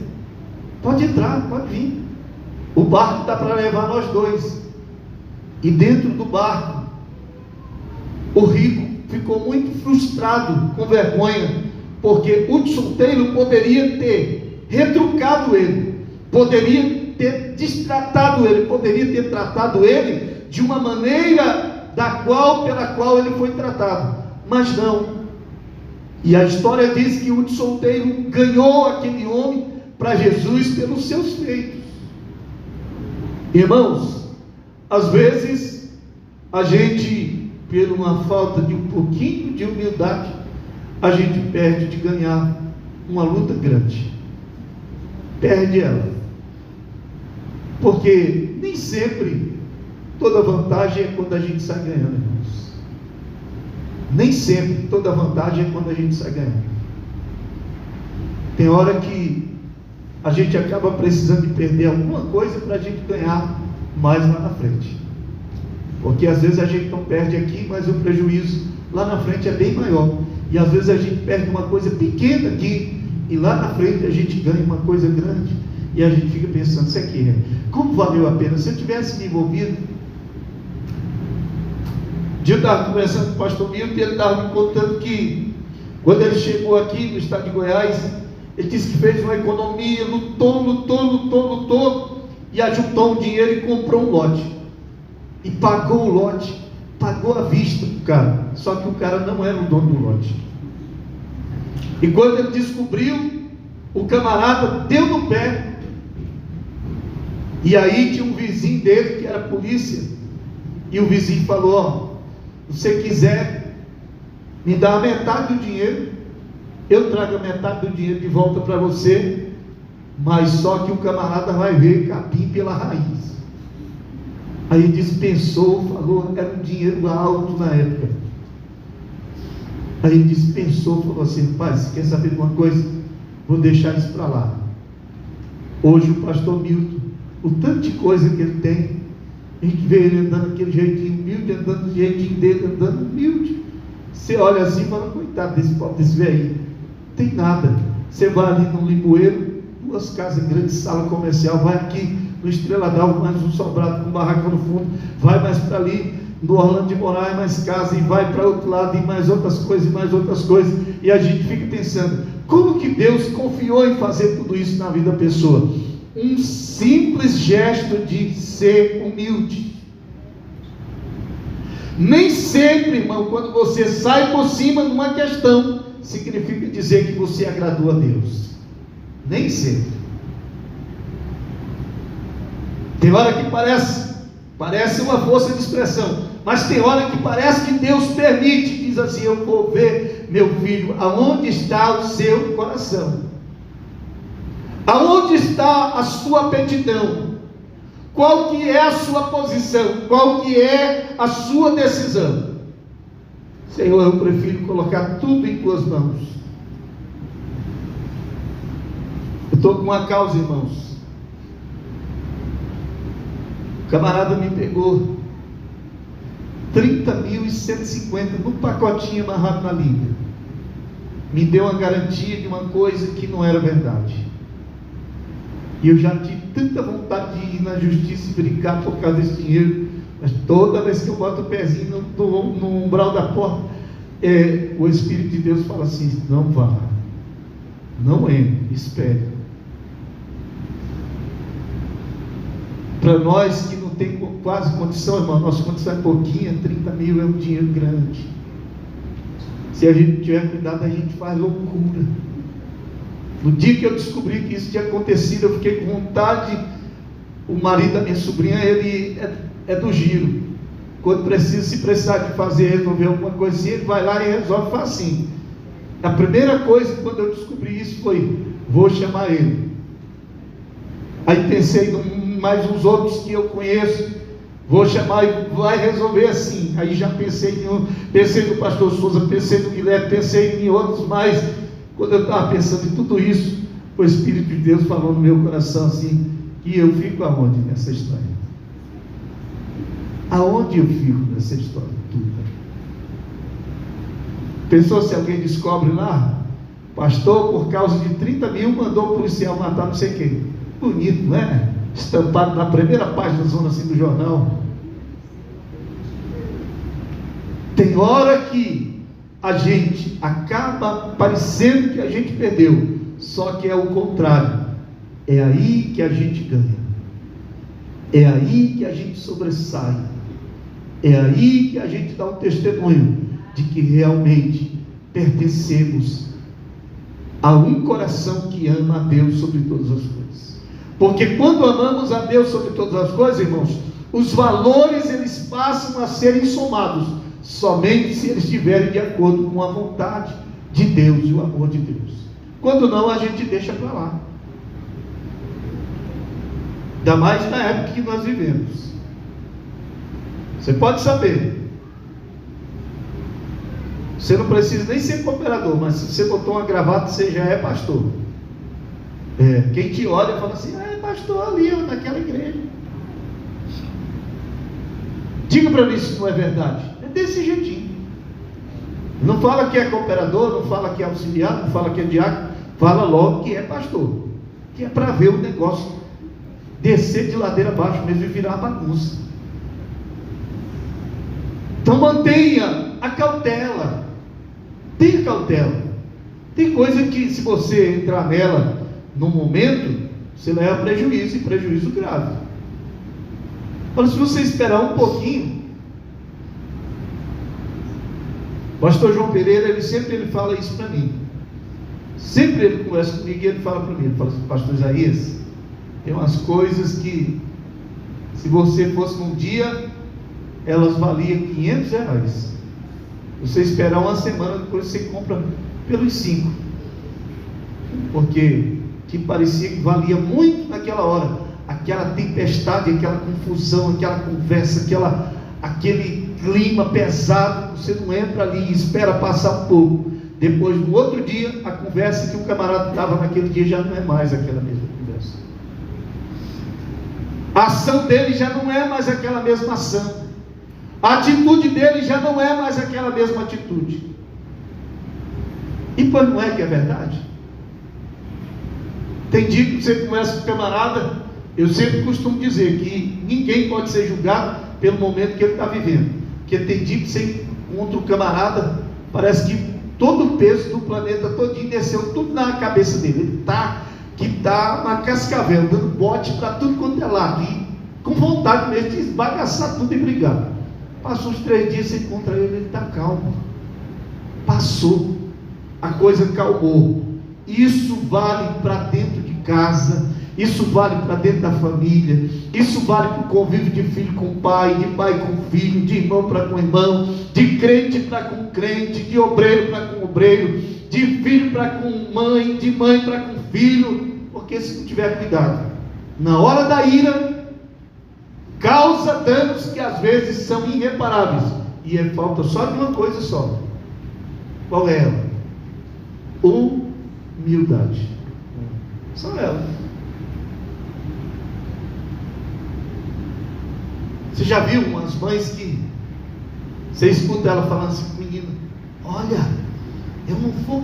pode entrar, pode vir, o barco está para levar nós dois. E dentro do barco, o rico ficou muito frustrado, com vergonha, porque Hudson Taylor poderia ter retrucado ele, poderia ter destratado ele, poderia ter tratado ele de uma maneira pela qual ele foi tratado, mas não. E a história diz que Hudson Taylor ganhou aquele homem para Jesus pelos seus feitos. Irmãos, às vezes a gente, por uma falta de um pouquinho de humildade, a gente perde de ganhar uma luta grande, perde ela, porque nem sempre toda vantagem é quando a gente sai ganhando, irmãos. Nem sempre toda vantagem é quando a gente sai ganhando. Tem hora que a gente acaba precisando de perder alguma coisa para a gente ganhar mais lá na frente, porque às vezes a gente não perde aqui, mas o prejuízo lá na frente é bem maior. E às vezes a gente perde uma coisa pequena aqui, e lá na frente a gente ganha uma coisa grande, e a gente fica pensando: isso aqui, né? Como valeu a pena? Se eu tivesse me envolvido. Um dia eu estava conversando com o pastor Milton, e ele estava me contando que quando ele chegou aqui no estado de Goiás, ele disse que fez uma economia, lutou, e ajuntou um dinheiro e comprou um lote, e pagou o lote, pagou à vista para o cara, só que o cara não era o dono do lote. E quando ele descobriu, o camarada deu no pé, e aí tinha um vizinho dele que era polícia, e o vizinho falou: ó, se você quiser me dar a metade do dinheiro, eu trago a metade do dinheiro de volta para você, mas só que o camarada vai ver capim pela raiz. Aí ele dispensou, falou, era um dinheiro alto na época. Aí ele dispensou, falou assim: rapaz, quer saber de uma coisa? Vou deixar isso para lá. Hoje o pastor Milton, o tanto de coisa que ele tem, a gente vê ele andando daquele jeitinho humilde, andando do jeitinho dele, andando humilde. Você olha assim e fala: coitado desse pobre, desse velho, tem nada. Você vai ali no Limoeiro, 2 casas grandes, sala comercial, vai aqui no Estrela d'Alva, mais um sobrado com barraca no fundo, vai mais para ali no Orlando de Moraes, mais casa, e vai para outro lado, e mais outras coisas, e a gente fica pensando: como que Deus confiou em fazer tudo isso na vida da pessoa? Um simples gesto de ser humilde. Nem sempre, irmão, quando você sai por cima de uma questão, significa dizer que você agradou a Deus. Nem sempre. Tem hora que parece uma força de expressão, mas tem hora que parece que Deus permite, diz assim: eu vou ver, meu filho, aonde está o seu coração, aonde está a sua aptidão, qual que é a sua posição, qual que é a sua decisão. Senhor, eu prefiro colocar tudo em tuas mãos. Eu estou com uma causa, irmãos. O camarada me pegou 30.150 no pacotinho amarrado na língua, me deu uma garantia de uma coisa que não era verdade, e eu já tive tanta vontade de ir na justiça e brincar por causa desse dinheiro, Mas toda vez que eu boto o pezinho no umbral da porta, o Espírito de Deus fala assim: não vá, não entre, espere. Para nós que não tem quase condição, irmão, nossa condição é pouquinha, 30 mil é um dinheiro grande. Se a gente tiver cuidado, a gente faz loucura. No dia que eu descobri que isso tinha acontecido, eu fiquei com vontade. O marido da minha sobrinha, ele é do giro. Quando se precisar de resolver alguma coisinha, ele vai lá e resolve facinho. A primeira coisa, quando eu descobri isso, foi: vou chamar ele. Aí pensei em mais uns outros que eu conheço, vou chamar e vai resolver assim. Aí já pensei no pastor Souza, pensei no Guilherme, pensei em outros mais. Quando eu estava pensando em tudo isso, o Espírito de Deus falou no meu coração assim: e eu fico aonde nessa história? Aonde eu fico nessa história toda? Pensou se alguém descobre lá: pastor, por causa de 30 mil, mandou o policial matar não sei quem. Bonito, não é? Estampado na primeira página, zona assim, do jornal. Tem hora que a gente acaba parecendo que a gente perdeu, só que é o contrário. É aí que a gente ganha, é aí que a gente sobressai, é aí que a gente dá um testemunho de que realmente pertencemos a um coração que ama a Deus sobre todas as coisas. Porque quando amamos a Deus sobre todas as coisas, irmãos, os valores eles passam a serem somados somente se eles estiverem de acordo com a vontade de Deus e o amor de Deus. Quando não, a gente deixa para lá. Ainda mais na época que nós vivemos. Você pode saber, você não precisa nem ser cooperador, mas se você botou uma gravata, você já é pastor. Quem te olha fala assim: é pastor ali, naquela igreja. Diga para mim se não é verdade. É desse jeitinho. Não fala que é cooperador, não fala que é auxiliar, não fala que é diácono, fala logo que é pastor, que é para ver o negócio descer de ladeira abaixo mesmo e virar bagunça. Então mantenha a cautela. Tenha cautela. Tem coisa que, se você entrar nela no momento, você leva prejuízo, e prejuízo grave. Agora, se você esperar um pouquinho, o pastor João Pereira, ele fala isso para mim. Sempre ele conversa comigo e ele fala para mim, ele fala assim: pastor Isaías, tem umas coisas que, se você fosse num dia, elas valiam R$500. Você esperar uma semana, depois você compra pelos 5. Porque que parecia que valia muito naquela hora. Aquela tempestade, aquela confusão, aquela conversa, aquele clima pesado. Você não entra ali e espera passar um pouco. Depois, no outro dia, a conversa que o camarada estava naquele dia já não é mais aquela mesma conversa. A ação dele já não é mais aquela mesma ação. A atitude dele já não é mais aquela mesma atitude. E pois não é que é verdade? Tem dia que você conversa com o camarada, eu sempre costumo dizer que ninguém pode ser julgado pelo momento que ele está vivendo. Porque tem dia que você encontra o camarada, parece que todo o peso do planeta todinho desceu tudo na cabeça dele. Ele está uma cascavel, dando bote para tudo quanto é lado, e com vontade mesmo de esbagaçar tudo e brigar. Passou uns 3 dias, você encontra ele está calmo. Passou, a coisa calmou. Isso vale para dentro de casa, isso vale para dentro da família, isso vale para o convívio de filho com pai, de pai com filho, de irmão para com irmão, de crente para com crente, de obreiro para com obreiro, de filho para com mãe, de mãe para com filho. Porque se não tiver cuidado, na hora da ira, causa danos que às vezes são irreparáveis, e falta só de uma coisa só. Qual é ela? Humildade. Só ela. Você já viu umas mães que você escuta ela falando assim com o menino: olha, eu não vou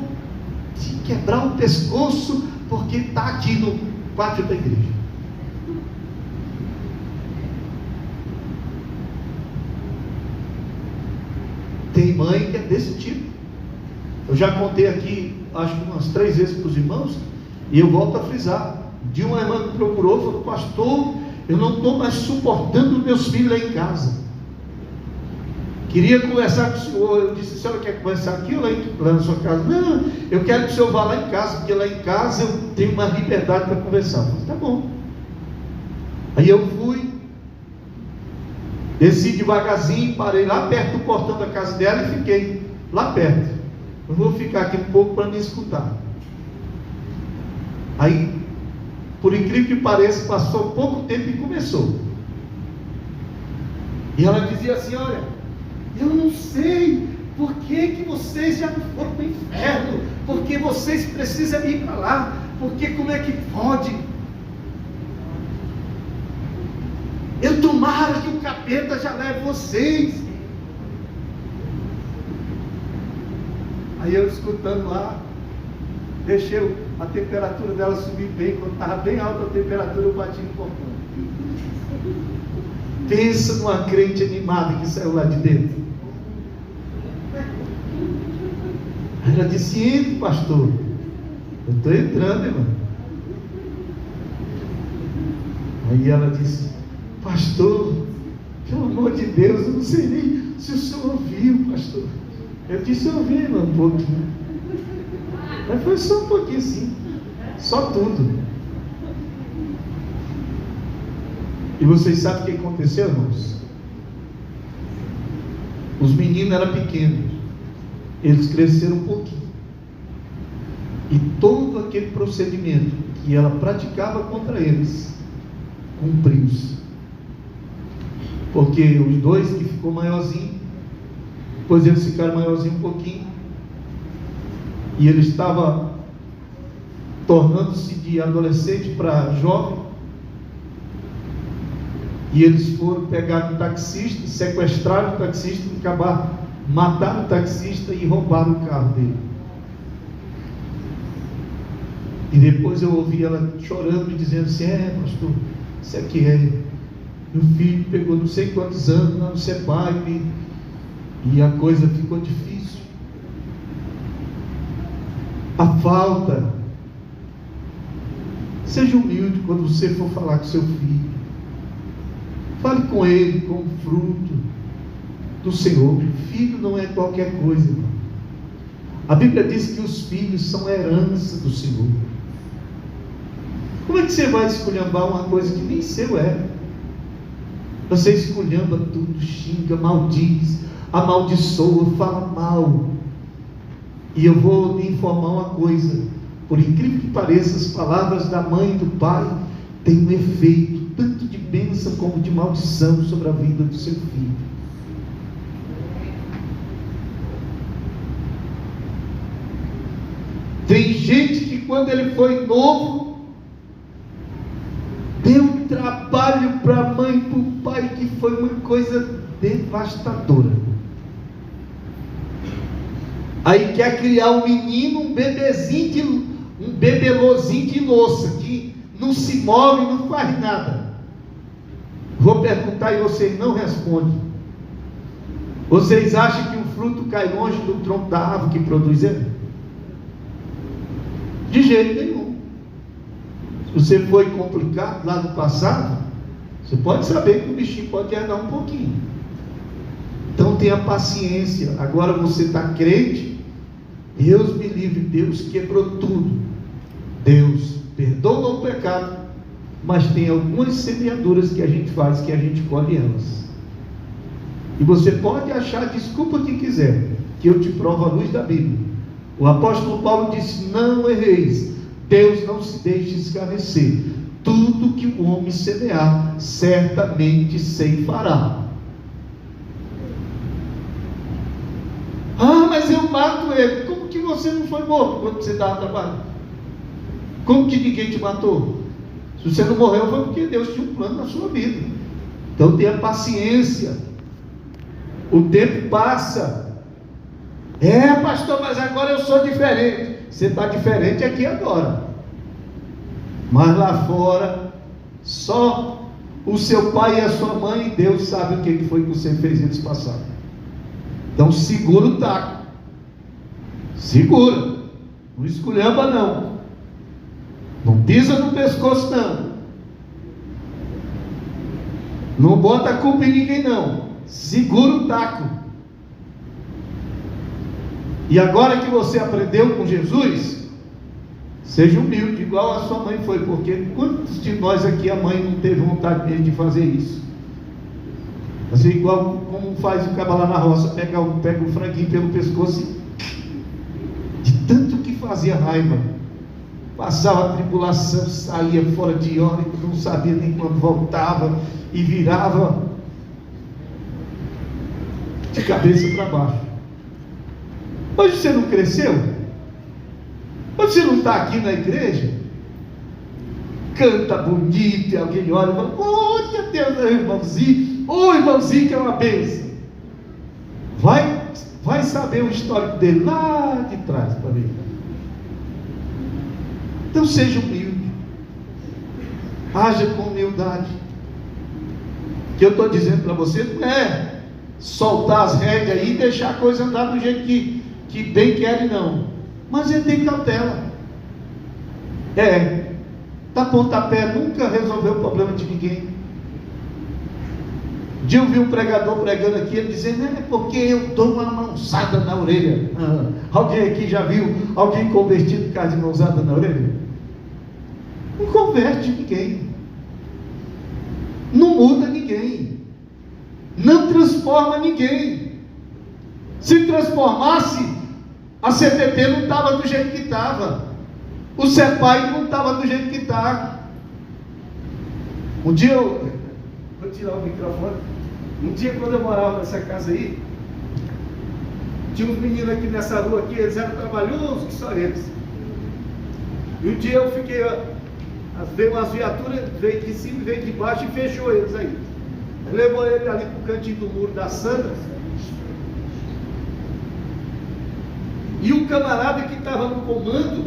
te quebrar o pescoço porque está aqui no pátio da igreja. tem mãe que é desse tipo. Eu já contei aqui, acho que umas 3 vezes para os irmãos, e eu volto a frisar. De uma irmã que procurou, falou: pastor, eu não estou mais suportando meus filhos lá em casa. Queria conversar com o senhor. Eu disse: a senhora quer conversar aqui ou lá na sua casa? Não, eu quero que o senhor vá lá em casa, porque lá em casa eu tenho uma liberdade para conversar. Eu falei: tá bom. Aí eu fui, desci devagarzinho, parei lá perto do portão da casa dela e fiquei lá perto. Eu vou ficar aqui um pouco para me escutar. Aí, por incrível que pareça, passou pouco tempo e começou. E ela dizia assim: olha, eu não sei por que vocês já não foram para o inferno, porque vocês precisam ir para lá, porque como é que pode? Eu tomara que o capeta já leve vocês. Aí eu escutando lá, deixei a temperatura dela subir bem. Quando estava bem alta a temperatura, eu bati no portão. Pensa numa crente animada que saiu lá de dentro. Aí ela disse: entre, pastor. Eu estou entrando, irmão. Aí ela disse: pastor, pelo amor de Deus, eu não sei nem se o senhor ouviu, pastor. Eu disse: eu ouvi, irmão, um pouquinho. Mas foi só um pouquinho assim, só tudo. E vocês sabem o que aconteceu, irmãos? Os meninos eram pequenos, eles cresceram um pouquinho, e todo aquele procedimento que ela praticava contra eles, cumpriu-se. Porque os 2 que ficou maiorzinho, depois eles ficaram maiorzinho um pouquinho, e ele estava tornando-se de adolescente para jovem, e eles foram pegar o taxista, sequestraram o taxista, acabaram, mataram o taxista e roubaram o carro dele. E depois eu ouvi ela chorando e dizendo assim: pastor, isso aqui meu filho pegou não sei quantos anos lá no CEPAI, e a coisa ficou difícil. A falta. Seja humilde quando você for falar com seu filho. Fale com ele como fruto do Senhor. Filho não é qualquer coisa, irmão. A Bíblia diz que os filhos são herança do Senhor. Como é que você vai esculhambar uma coisa que nem seu é? Você esculhamba tudo, xinga, maldiz, amaldiçoa, fala mal. E eu vou lhe informar uma coisa: por incrível que pareça, as palavras da mãe e do pai têm um efeito tanto de bênção como de maldição sobre a vida do seu filho. Tem gente que quando ele foi novo, deu um trabalho para a mãe e para o pai que foi uma coisa devastadora. Aí quer criar um menino, um bebezinho, um bebelôzinho de louça, que não se move, não faz nada. Vou perguntar e vocês não respondem. Vocês acham que o fruto cai longe do tronco da árvore que produz ele? De jeito nenhum. Se você foi complicado lá no passado, você pode saber que o bichinho pode herdar um pouquinho. Então tenha paciência. Agora você está crente, Deus me livre, Deus quebrou tudo. Deus perdoa o pecado, mas tem algumas semeaduras que a gente faz, que a gente colhe elas. E você pode achar a desculpa que quiser, que eu te provo a luz da Bíblia. O apóstolo Paulo disse: não erreis, Deus não se deixe escarnecer. Tudo que o homem semear, certamente ceifará. Ah, mas eu mato ele. Como que você não foi morto quando você estava trabalhando? Como que ninguém te matou? Se você não morreu, foi porque Deus tinha um plano na sua vida. Então tenha paciência. O tempo passa. Pastor, mas agora eu sou diferente. Você está diferente aqui agora. Mas lá fora, só o seu pai e a sua mãe e Deus sabem o que foi que você fez eles passarem. Então segura o taco. Segura. Não esculhamba não. Não pisa no pescoço não. Não bota a culpa em ninguém não. Segura o taco. E agora que você aprendeu com Jesus, seja humilde, igual a sua mãe foi. Porque quantos de nós aqui a mãe não teve vontade mesmo de fazer isso? Assim, igual como faz o cara lá na roça, pega o franguinho pelo pescoço e de tanto que fazia raiva, passava a tribulação, saía fora de hora, não sabia nem quando voltava e virava de cabeça para baixo. Hoje você não cresceu? Hoje você não está aqui na igreja? Canta bonito, e alguém olha e fala: olha Deus, irmãozinho, ô irmãozinho que é uma bênção. Vai saber o histórico dele lá de trás para ver. Então seja humilde, haja com humildade. O que eu estou dizendo para você não é soltar as rédeas aí e deixar a coisa andar do jeito que bem quer, não, mas é ter cautela. Dar pontapé nunca resolveu o problema de ninguém. Um dia eu vi um pregador pregando aqui, ele dizendo: é porque eu dou uma mãozada na orelha. Alguém aqui já viu alguém convertido por causa de mãozada na orelha? Não converte ninguém, não muda ninguém, não transforma ninguém. Se transformasse, a CTT não estava do jeito que estava, o CEPAI não estava do jeito que está. Um dia vou tirar o microfone. Um dia, quando eu morava nessa casa aí, tinha uns meninos aqui nessa rua aqui, eles eram trabalhosos que só eles. E um dia eu fiquei, veio umas viaturas, veio de cima e veio de baixo e fechou eles aí. Levou ele ali para o cantinho do muro da Sandra. E o camarada que estava no comando,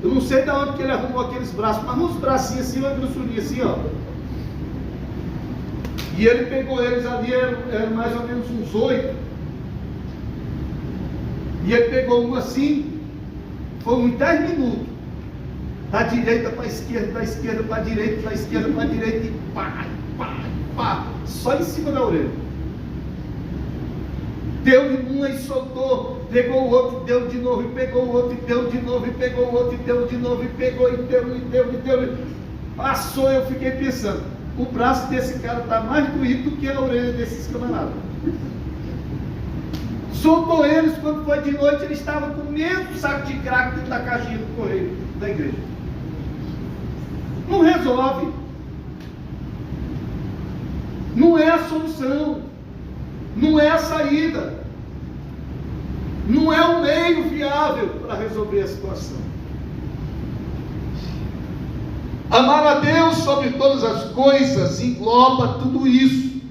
eu não sei de onde que ele arrumou aqueles braços, mas uns bracinhos assim, uma grossurinha assim, ó. E ele pegou eles ali, eram mais ou menos uns 8. E ele pegou um assim, foi uns 10 minutos. Da direita para a esquerda, da esquerda para a direita, da esquerda para a direita, e pá, pá, pá, só em cima da orelha. Deu-lhe um e soltou, pegou o outro, deu de novo, e pegou o outro, e deu de novo, e pegou o outro, e deu de novo, e pegou, e deu. Passou, eu fiquei pensando, o braço desse cara está mais doído do que a orelha desses camaradas. Soltou eles, quando foi de noite, ele estava com o mesmo saco de crack dentro da caixinha do correio da igreja. Não resolve. Não é a solução. Não é a saída. Não é o meio viável para resolver a situação. Amar a Deus sobre todas as coisas engloba tudo isso.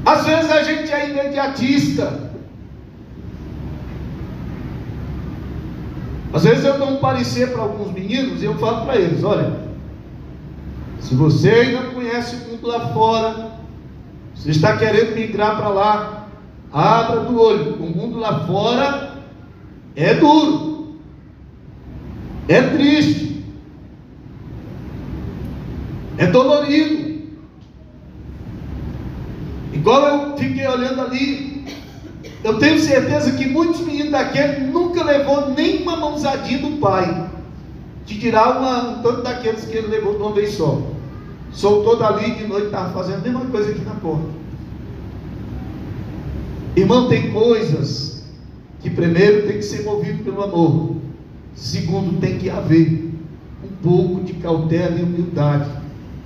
Às vezes a gente é imediatista. Às vezes eu dou um parecer para alguns meninos e eu falo para eles: olha, se você ainda conhece o mundo lá fora, você está querendo migrar para lá, abra do olho. O mundo lá fora é duro, é triste, é dolorido. Igual eu fiquei olhando ali, eu tenho certeza que muitos meninos daquele nunca levou nem uma mãozadinha do pai, de tirar um tanto daqueles que ele levou de uma vez só. Soltou dali, de noite estava fazendo a mesma coisa aqui na porta. Irmão, tem coisas que primeiro tem que ser movido pelo amor, segundo tem que haver um pouco de cautela e humildade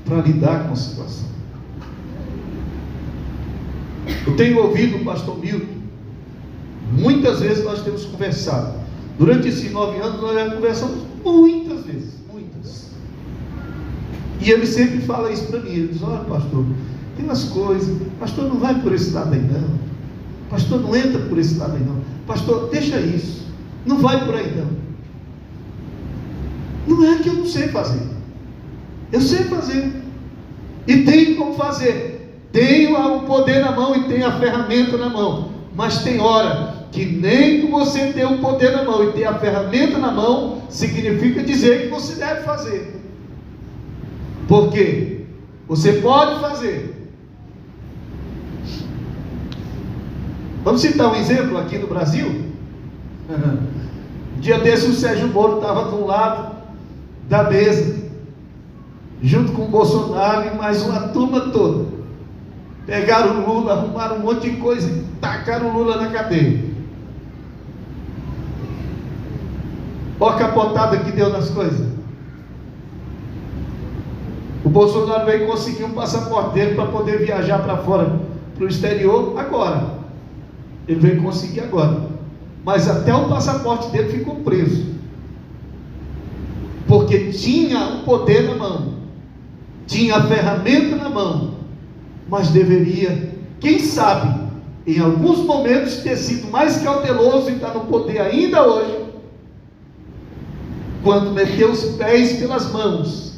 para lidar com a situação. Eu tenho ouvido o pastor Milton, muitas vezes nós temos conversado. Durante esses 9 anos nós já conversamos muitas vezes, muitas. E ele sempre fala isso para mim. Ele diz: olha, pastor, tem umas coisas, pastor, não vai por esse lado aí não, pastor, não entra por esse lado aí não, pastor, deixa isso, não vai por aí não. Não é que eu não sei fazer, eu sei fazer, e tenho como fazer, tem o poder na mão e tem a ferramenta na mão. Mas tem hora que nem você ter o poder na mão e ter a ferramenta na mão significa dizer que você deve fazer. Por quê? Você pode fazer. Vamos citar um exemplo aqui no Brasil. Um dia desse o Sérgio Moro estava de um lado da mesa, junto com o Bolsonaro e mais uma turma toda. Pegaram o Lula, arrumaram um monte de coisa e tacaram o Lula na cadeia. Olha a capotada que deu nas coisas. O Bolsonaro veio conseguir um passaporte dele para poder viajar para fora, para o exterior, agora. Ele veio conseguir agora. Mas até o passaporte dele ficou preso. Porque tinha o poder na mão, tinha a ferramenta na mão, mas deveria, quem sabe, em alguns momentos ter sido mais cauteloso e estar no poder ainda hoje, quando meteu os pés pelas mãos.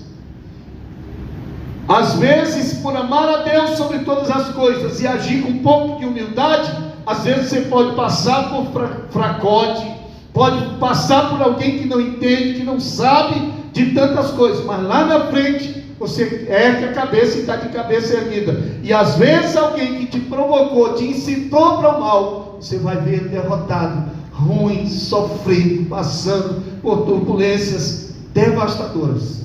Às vezes, por amar a Deus sobre todas as coisas e agir com um pouco de humildade, às vezes você pode passar por fracote, pode passar por alguém que não entende, que não sabe de tantas coisas, mas lá na frente você ergue a cabeça e está de cabeça erguida. E às vezes alguém que te provocou, te incitou para o mal, você vai ver derrotado, ruim, sofrendo, passando por turbulências devastadoras.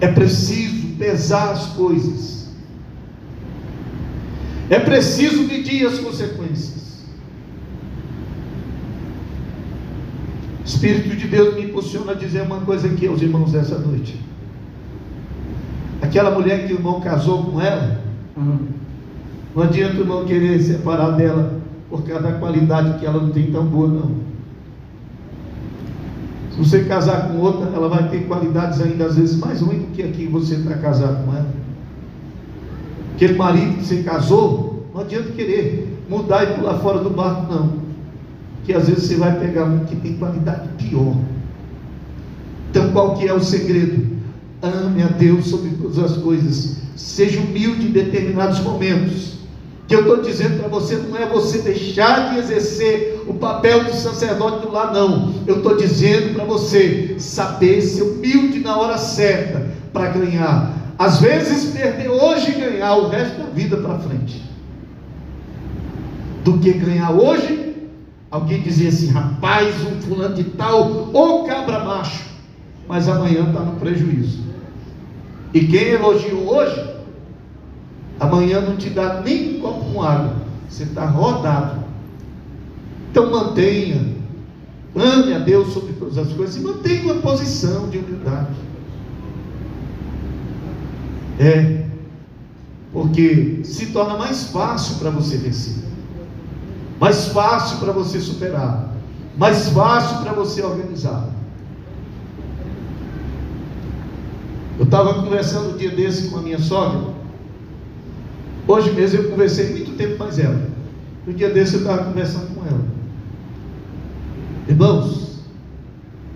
É preciso pesar as coisas. É preciso medir as consequências. O Espírito de Deus me impulsiona a dizer uma coisa aqui aos irmãos dessa noite. Aquela mulher que o irmão casou com ela, não adianta o irmão querer separar dela por causa da qualidade que ela não tem tão boa, não. Se você casar com outra, ela vai ter qualidades ainda às vezes mais ruins do que aqui você está casado com ela. Aquele marido que você casou, não adianta querer mudar e pular fora do barco, não. Que às vezes você vai pegar um que tem qualidade pior. Então qual que é o segredo? Ame a Deus sobre todas as coisas. Seja humilde em determinados momentos. O que eu estou dizendo para você não é você deixar de exercer o papel de sacerdote do lar, não. Eu estou dizendo para você saber ser humilde na hora certa para ganhar. Às vezes perder hoje e ganhar o resto da vida para frente. Do que ganhar hoje, alguém dizer assim, rapaz, um fulano de tal, ou cabra macho, mas amanhã está no prejuízo. E quem elogiou hoje, amanhã não te dá nem um copo com água, você está rodado. Então mantenha, ame a Deus sobre todas as coisas e mantenha uma posição de humildade. Porque se torna mais fácil para você vencer, mais fácil para você superar, mais fácil para você organizar. Eu estava conversando um dia desse com a minha sogra. Hoje mesmo eu conversei muito tempo mais ela. Um dia desse eu estava conversando com ela. Irmãos,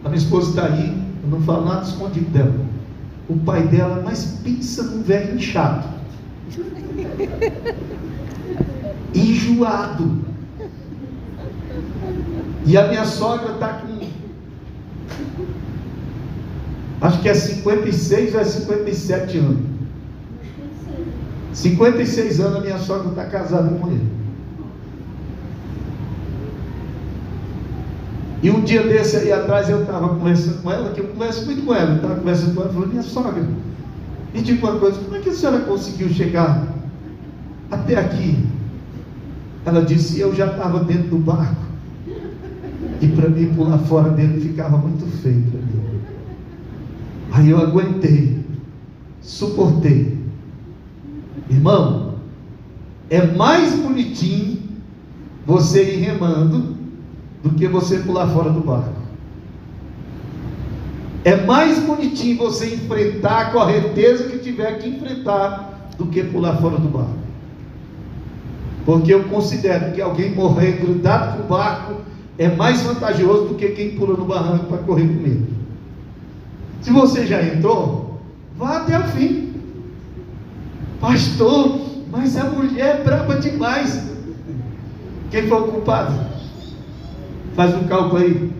a minha esposa está aí, eu não falo nada escondido dela. O pai dela, mas pensa num velho chato, enjoado. E a minha sogra está com, acho que é 56 ou é 57 anos. 56 anos a minha sogra está casada com ele. E um dia desse aí atrás eu estava conversando com ela, que eu converso muito com ela, eu estava conversando com ela, falando, minha sogra, me diga uma coisa, como é que a senhora conseguiu chegar até aqui? Ela disse, eu já estava dentro do barco, e para mim pular fora dele ficava muito feio para mim. Aí eu aguentei, suportei. Irmão, é mais bonitinho você ir remando do que você pular fora do barco. É mais bonitinho você enfrentar a correnteza que tiver que enfrentar do que pular fora do barco. Porque eu considero que alguém morrer grudado com o barco é mais vantajoso do que quem pula no barranco para correr com medo. Se você já entrou, vá até o fim. Pastor, mas a mulher é braba demais. Quem foi o culpado? Faz um cálculo aí.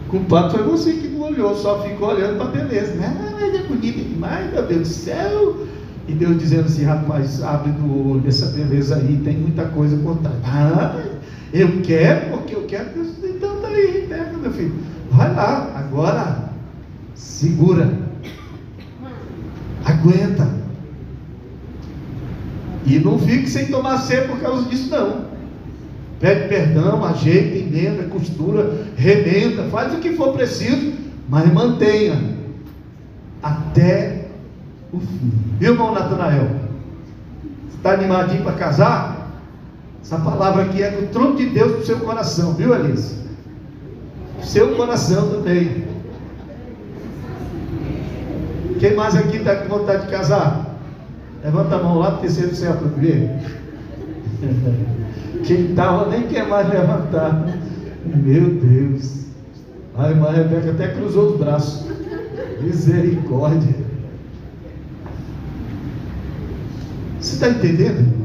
O culpado foi você que não olhou, só ficou olhando para a beleza. Mas é bonita demais, meu Deus do céu. E Deus dizendo assim: rapaz, abre do olho essa beleza aí, tem muita coisa por trás. Eu quero, porque eu quero. Então tá aí, pega, meu filho. Vai lá, agora segura, aguenta. E não fique sem tomar ceia por causa disso, não. Pede perdão, ajeita, emenda, costura, remenda, faz o que for preciso, mas mantenha até o fim. Viu, irmão Natanael? Você está animadinho para casar? Essa palavra aqui é do trono de Deus para o seu coração, viu, Alice? Seu coração também. Quem mais aqui está com vontade de casar? Levanta a mão lá para o terceiro céu para ver. Quem estava nem quer mais levantar. Meu Deus. A irmã Rebeca até cruzou os braços. Misericórdia. Você está entendendo?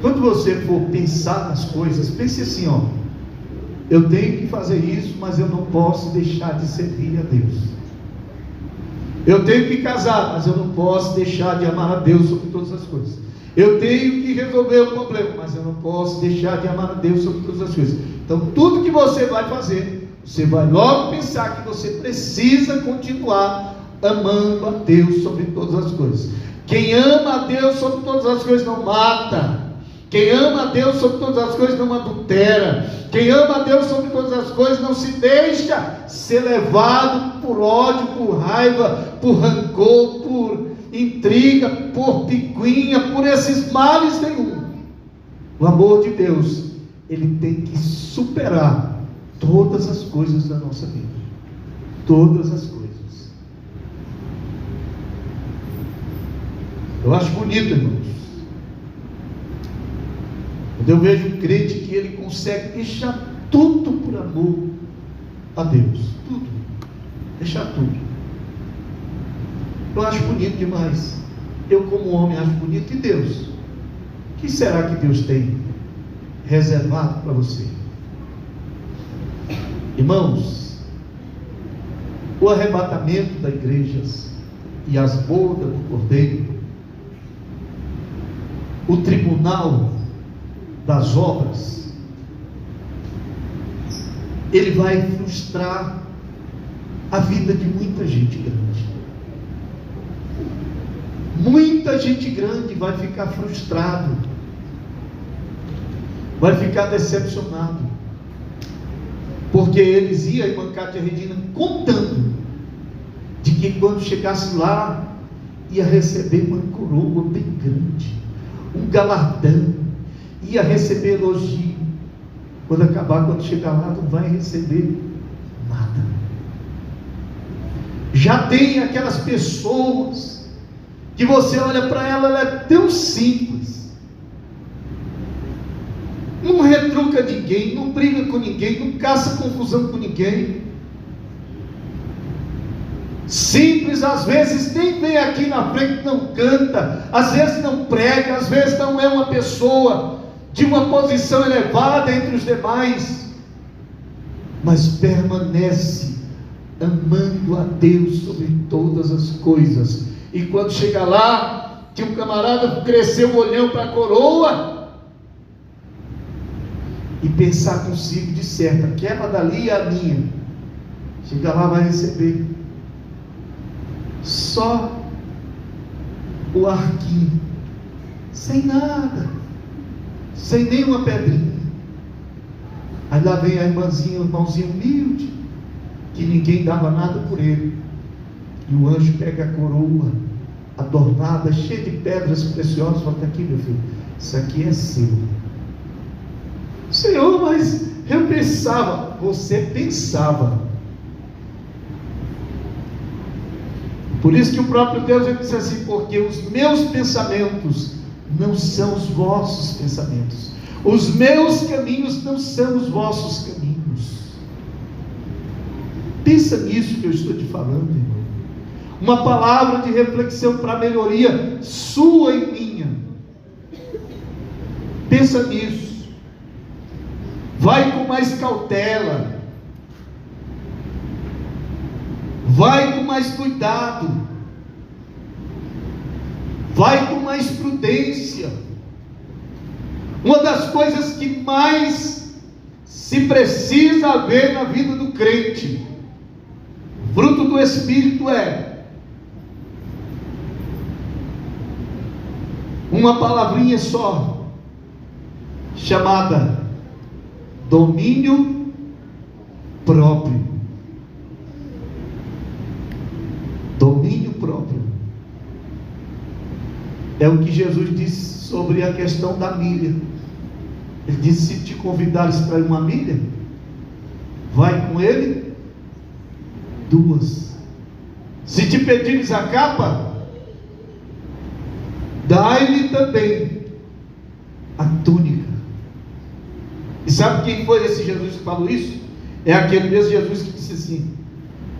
Quando você for pensar nas coisas, pense assim, ó: eu tenho que fazer isso, mas eu não posso deixar de servir a Deus. Eu tenho que casar, mas eu não posso deixar de amar a Deus sobre todas as coisas. Eu tenho que resolver o problema, mas eu não posso deixar de amar a Deus sobre todas as coisas. Então, tudo que você vai fazer, você vai logo pensar que você precisa continuar amando a Deus sobre todas as coisas. Quem ama a Deus sobre todas as coisas não mata. Quem ama a Deus sobre todas as coisas não adultera. Quem ama a Deus sobre todas as coisas não se deixa ser levado por ódio, por raiva, por rancor, por intriga, por picuinha, por esses males nenhum. O amor de Deus, ele tem que superar todas as coisas da nossa vida. Todas as coisas. Eu acho bonito, irmãos, quando eu vejo um crente que ele consegue deixar tudo por amor a Deus, tudo, deixar tudo. Eu acho bonito demais. Eu, como homem, acho bonito. E Deus? O que será que Deus tem reservado para você? Irmãos, o arrebatamento da igreja e as bodas do Cordeiro, o tribunal das obras, ele vai frustrar a vida de muita gente grande. Muita gente grande vai ficar frustrado, vai ficar decepcionado, porque eles iam, a irmã Cátia Regina, contando de que quando chegasse lá, ia receber uma coroa bem grande, um galardão, ia receber elogio. Quando chegar lá, não vai receber nada. Já tem aquelas pessoas que você olha para ela, ela é tão simples, não retruca ninguém, não briga com ninguém, não caça confusão com ninguém, simples, às vezes nem vem aqui na frente, não canta, às vezes não prega, às vezes não é uma pessoa de uma posição elevada entre os demais, mas permanece amando a Deus sobre todas as coisas. E quando chega lá, que um camarada cresceu o olhão para a coroa, e pensar consigo de certo, aquela dali é a minha, chega lá, vai receber só o arquinho, sem nada, sem nenhuma pedrinha. Aí lá vem a irmãzinha, o irmãozinho humilde, que ninguém dava nada por ele, e o anjo pega a coroa adornada, cheia de pedras preciosas, e fala: aqui, meu filho, isso aqui é seu. Senhor, mas eu pensava. Você pensava. Por isso que o próprio Deus disse assim: porque os meus pensamentos não são os vossos pensamentos, os meus caminhos não são os vossos caminhos. Pensa nisso que eu estou te falando, irmão. Uma palavra de reflexão para melhoria sua e minha. Pensa nisso. Vai com mais cautela. Vai com mais cuidado. Vai com mais prudência. Uma das coisas que mais se precisa ver na vida do crente, fruto do Espírito, é uma palavrinha só, chamada domínio próprio. Domínio próprio. É o que Jesus disse sobre a questão da milha. Ele disse: se te convidares para ir uma milha, vai com ele 2. Se te pedires a capa, dá-lhe também a túnica. E sabe quem foi esse Jesus que falou isso? É aquele mesmo Jesus que disse assim: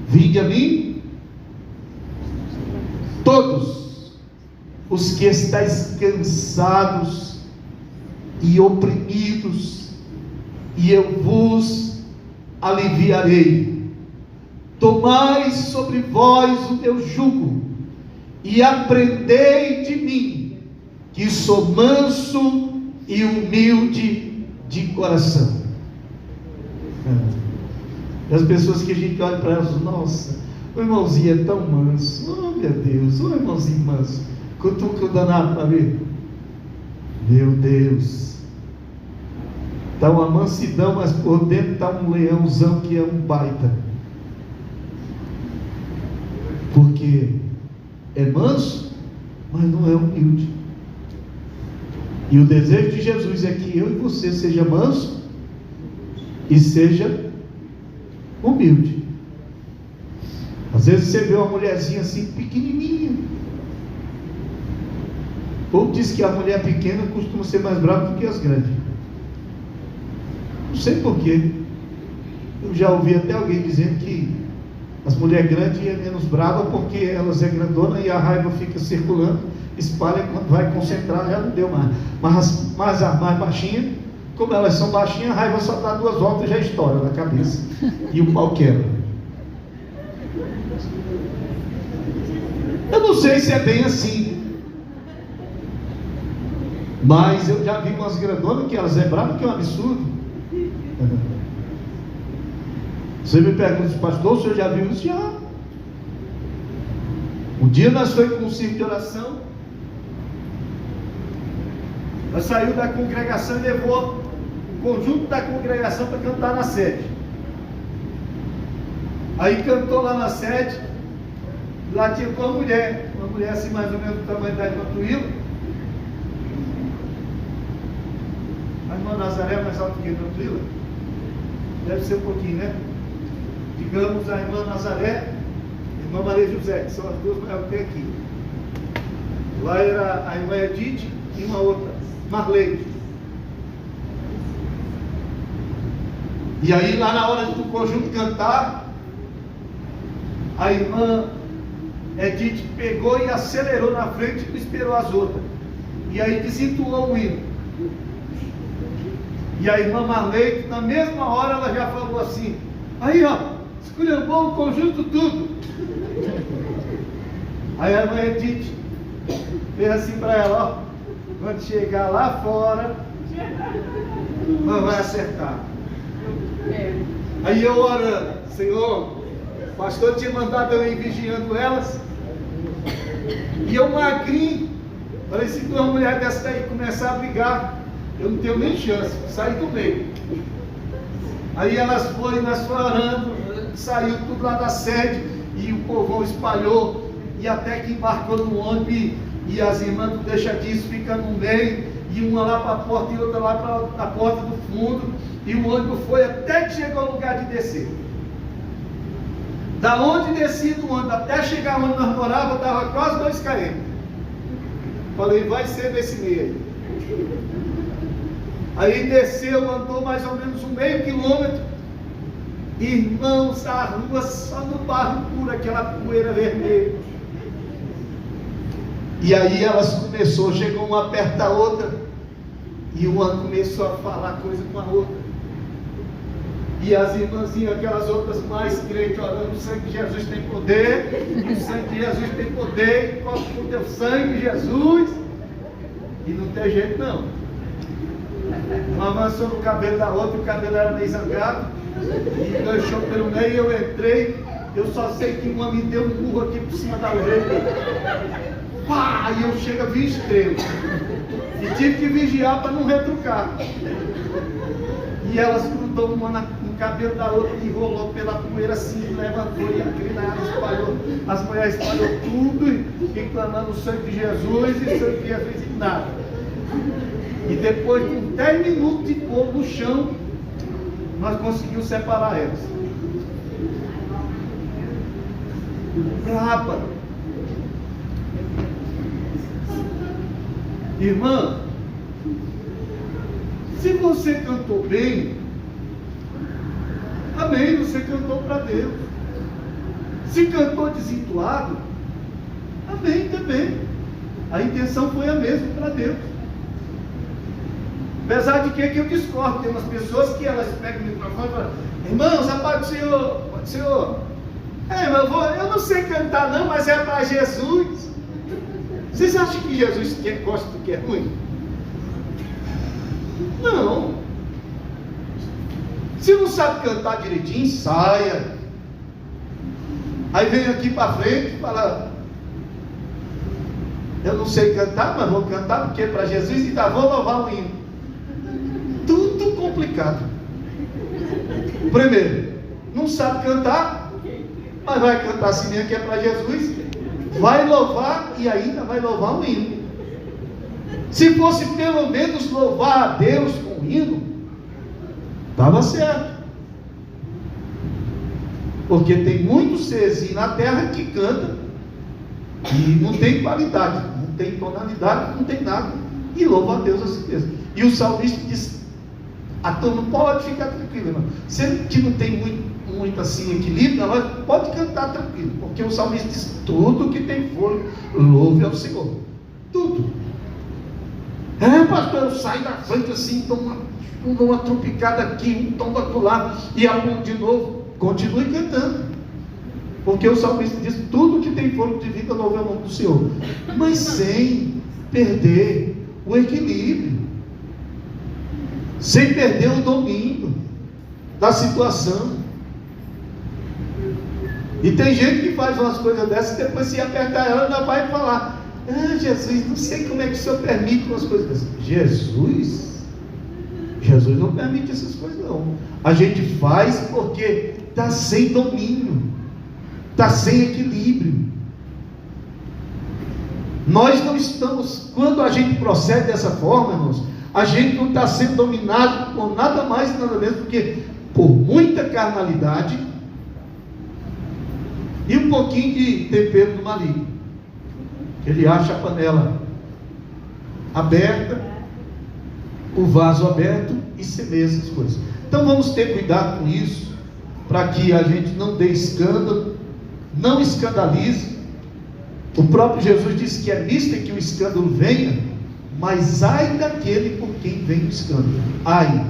vinde a mim todos os que estáis cansados e oprimidos, e eu vos aliviarei. Tomai sobre vós o meu jugo e aprendei de mim, que sou manso e humilde de coração. As pessoas que a gente olha para elas, nossa, o irmãozinho é tão manso, oh meu Deus, o irmãozinho manso, cutuca o danado para ver. Meu Deus, está uma mansidão, mas por dentro está um leãozão que é um baita, porque é manso, mas não é humilde. E o desejo de Jesus é que eu e você seja manso e seja humilde. Às vezes você vê uma mulherzinha assim pequenininha. O povo diz que a mulher pequena costuma ser mais brava do que as grandes. Não sei porquê. Eu já ouvi até alguém dizendo que as mulheres grandes é menos brava porque elas é grandona e a raiva fica circulando, espalha, quando vai concentrar já não deu mais. Mas as mais baixinhas, como elas são baixinhas, a raiva só dá 2 voltas e já estoura na cabeça e o pau quebra. Eu não sei se é bem assim, mas eu já vi umas grandonas que elas é bravas, que é um absurdo. Você me pergunta, pastor, o senhor já viu isso? Já. Um dia nós fomos com um círculo de oração, nós saímos da congregação e levou o conjunto da congregação para cantar na sede. Aí cantou lá na sede, lá tinha uma mulher assim mais ou menos do tamanho da irmã Tuíla. A irmã Nazaré é mais alta que a irmã Tuíla? Deve ser um pouquinho, né? Digamos a irmã Nazaré, a irmã Maria José, que são as duas maiores que tem aqui. Lá era a irmã Edith e uma outra, Marlene. E aí lá na hora do conjunto cantar, a irmã Edith pegou e acelerou na frente e não esperou as outras. E aí desentoou o hino. E a irmã Marlene, na mesma hora, ela já falou assim: aí ó, esculhambou o conjunto tudo. Aí a irmã Edith fez assim para ela: ó, quando chegar lá fora, não vai acertar. Aí eu orando: Senhor, o pastor tinha mandado eu ir vigiando elas, e eu magrinho, falei: se duas mulheres dessa daí começar a brigar, eu não tenho nem chance, saí do meio. Aí elas foram, nós fomos orando, saiu tudo lá da sede, e o povão espalhou, e até que embarcou no ônibus, e as irmãs do Deixa Disso ficam no meio, e uma lá para a porta e outra lá para a porta do fundo, e o ônibus foi até que chegou ao lugar de descer. Da onde descia do ônibus até chegar onde nós morávamos, dava quase 2 km. Falei: vai ser nesse meio aí. Aí desceu, andou mais ou menos 1/2 quilômetro, Irmãos, a rua só no barro puro, aquela poeira vermelha. E aí elas chegou uma perto da outra, e uma começou a falar coisa com a outra. E as irmãzinhas, aquelas outras mais crentes, orando: o sangue de Jesus tem poder, o sangue de Jesus tem poder, encosta com o teu sangue, Jesus. E não tem jeito não. Uma avançou no cabelo da outra, o cabelo era meio zangado, e enganchou pelo meio, eu entrei. Eu só sei que uma me deu um burro aqui por cima da orelha. Pá! E eu chego a 20 estrelas. E tive que vigiar para não retrucar. E elas grudou uma no cabelo da outra, e rolou pela poeira assim, levantou, e a criança espalhou, as mulheres espalhou tudo, e clamando o sangue de Jesus, e o sangue de Jesus, e nada. E depois de 10 minutos de pôr no chão, nós conseguimos separar elas. Braba. Irmã, se você cantou bem, amém, você cantou para Deus. Se cantou desentoado, amém também. A intenção foi a mesma para Deus. Apesar de que eu discordo, tem umas pessoas que elas pegam o microfone e falam: irmãos, a paz do Senhor, paz do Senhor. Eu não sei cantar não, mas é para Jesus. Vocês acham que Jesus gosta do que é ruim? Não. Se não sabe cantar direitinho, saia. Aí vem aqui para frente e fala: eu não sei cantar, mas vou cantar porque é para Jesus, e ainda vou louvar o hino. Tudo complicado. Primeiro, não sabe cantar, mas vai cantar assim mesmo que é para Jesus, vai louvar e ainda vai louvar o hino. Se fosse pelo menos louvar a Deus com o hino, estava certo. Porque tem muitos seres na terra que cantam e não tem qualidade, não tem tonalidade, não tem nada, e louva a Deus assim mesmo. E o salmista diz: a turma pode ficar tranquilo, irmão. Sendo que não tem muito assim equilíbrio, mas pode cantar tranquilo, porque o salmista diz: tudo que tem fôlego, louve ao Senhor. Tudo. Pastor, eu saio da frente assim, dou uma tropicada aqui, um tomba do lado, e aponto de novo. Continue cantando, porque o salmista diz: tudo que tem fôlego de vida, louve ao nome do Senhor, mas sem perder o equilíbrio, sem perder o domínio da situação. E tem gente que faz umas coisas dessas, e depois se apertar ela, ainda vai falar: Jesus, não sei como é que o Senhor permite umas coisas dessas. Jesus não permite essas coisas não. A gente faz porque está sem domínio, está sem equilíbrio. Nós não estamos, quando a gente procede dessa forma, irmãos, a gente não está sendo dominado por nada mais e nada menos do que por muita carnalidade e um pouquinho de tempero do maligno. Ele acha a panela aberta, o vaso aberto, e semeia essas coisas. Então vamos ter cuidado com isso, para que a gente não dê escândalo, não escandalize. O próprio Jesus disse que é lícito que o escândalo venha, mas ai daquele por quem vem o escândalo. Ai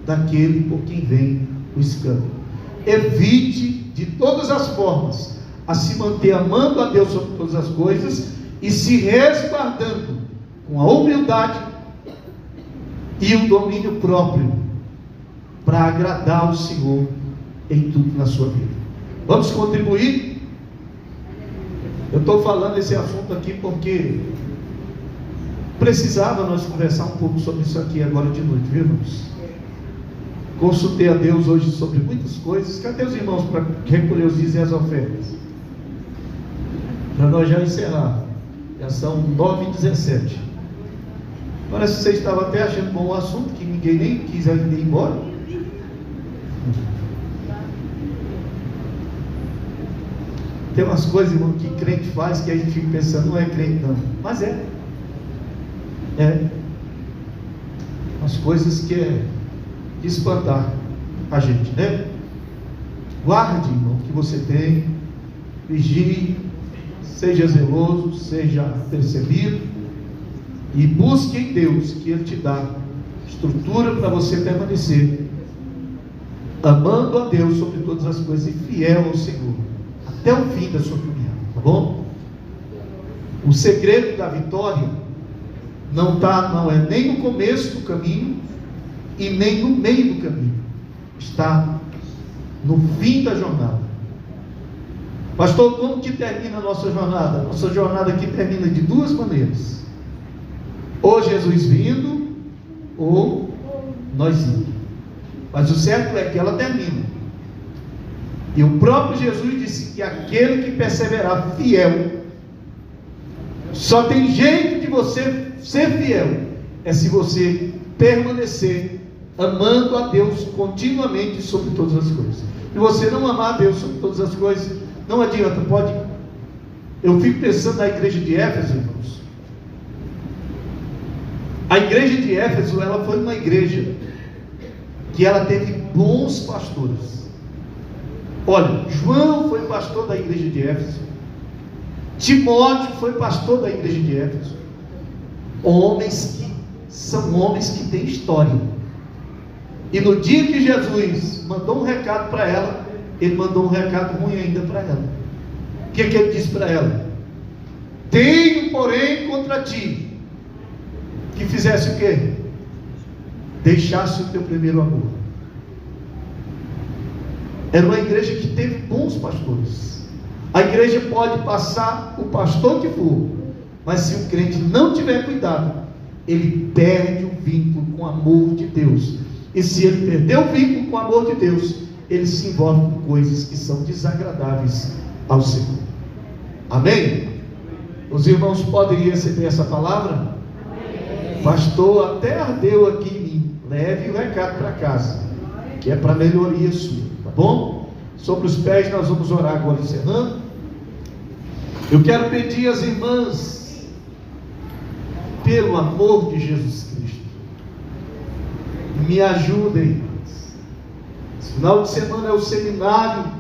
daquele por quem vem o escândalo. Evite de todas as formas a se manter amando a Deus sobre todas as coisas e se resguardando com a humildade e o domínio próprio para agradar o Senhor em tudo na sua vida. Vamos contribuir? Eu estou falando esse assunto aqui porque precisava nós conversar um pouco sobre isso aqui agora de noite, viu, irmãos? Consultei a Deus hoje sobre muitas coisas. Cadê os irmãos para recolher os dízimos e as ofertas? Para nós já encerrar. Já são 9h17. Parece que você estava até achando bom o assunto, que ninguém nem quis ainda ir embora. Tem umas coisas, irmão, que crente faz que a gente fica pensando: não é crente não, mas é umas coisas que é de espantar a gente, né? Guarde, irmão, o que você tem, vigie, seja zeloso, seja percebido e busque em Deus, que Ele te dá estrutura para você permanecer amando a Deus sobre todas as coisas e fiel ao Senhor até o fim da sua caminhada, tá bom? O segredo da vitória não é nem no começo do caminho e nem no meio do caminho, está no fim da jornada. Pastor, como que termina a nossa jornada? Nossa jornada aqui termina de duas maneiras: ou Jesus vindo, ou nós indo. Mas o certo é que ela termina. E o próprio Jesus disse que aquele que perseverar fiel, só tem jeito de você ser fiel, é se você permanecer amando a Deus continuamente sobre todas as coisas. Se você não amar a Deus sobre todas as coisas, não adianta, pode. Eu fico pensando na igreja de Éfeso, irmãos. A igreja de Éfeso, ela foi uma igreja que ela teve bons pastores. Olha, João foi pastor da igreja de Éfeso, Timóteo foi pastor da igreja de Éfeso. São homens que têm história. E no dia que Jesus mandou um recado para ela, ele mandou um recado ruim ainda para ela. O que ele disse para ela? Tenho, porém, contra ti que fizesse o quê? Deixasse o teu primeiro amor. Era uma igreja que teve bons pastores. A igreja pode passar o pastor que for, mas se o crente não tiver cuidado, ele perde o vínculo com o amor de Deus. E se ele perder o vínculo com o amor de Deus, ele se envolve com coisas que são desagradáveis ao Senhor. Amém? Os irmãos podem receber essa palavra? Amém. Pastor, até ardeu aqui em mim. Leve o recado para casa, que é para melhoria sua, tá bom? Sobre os pés nós vamos orar agora, encerrando. Eu quero pedir às irmãs, pelo amor de Jesus Cristo, me ajudem. Esse final de semana é o seminário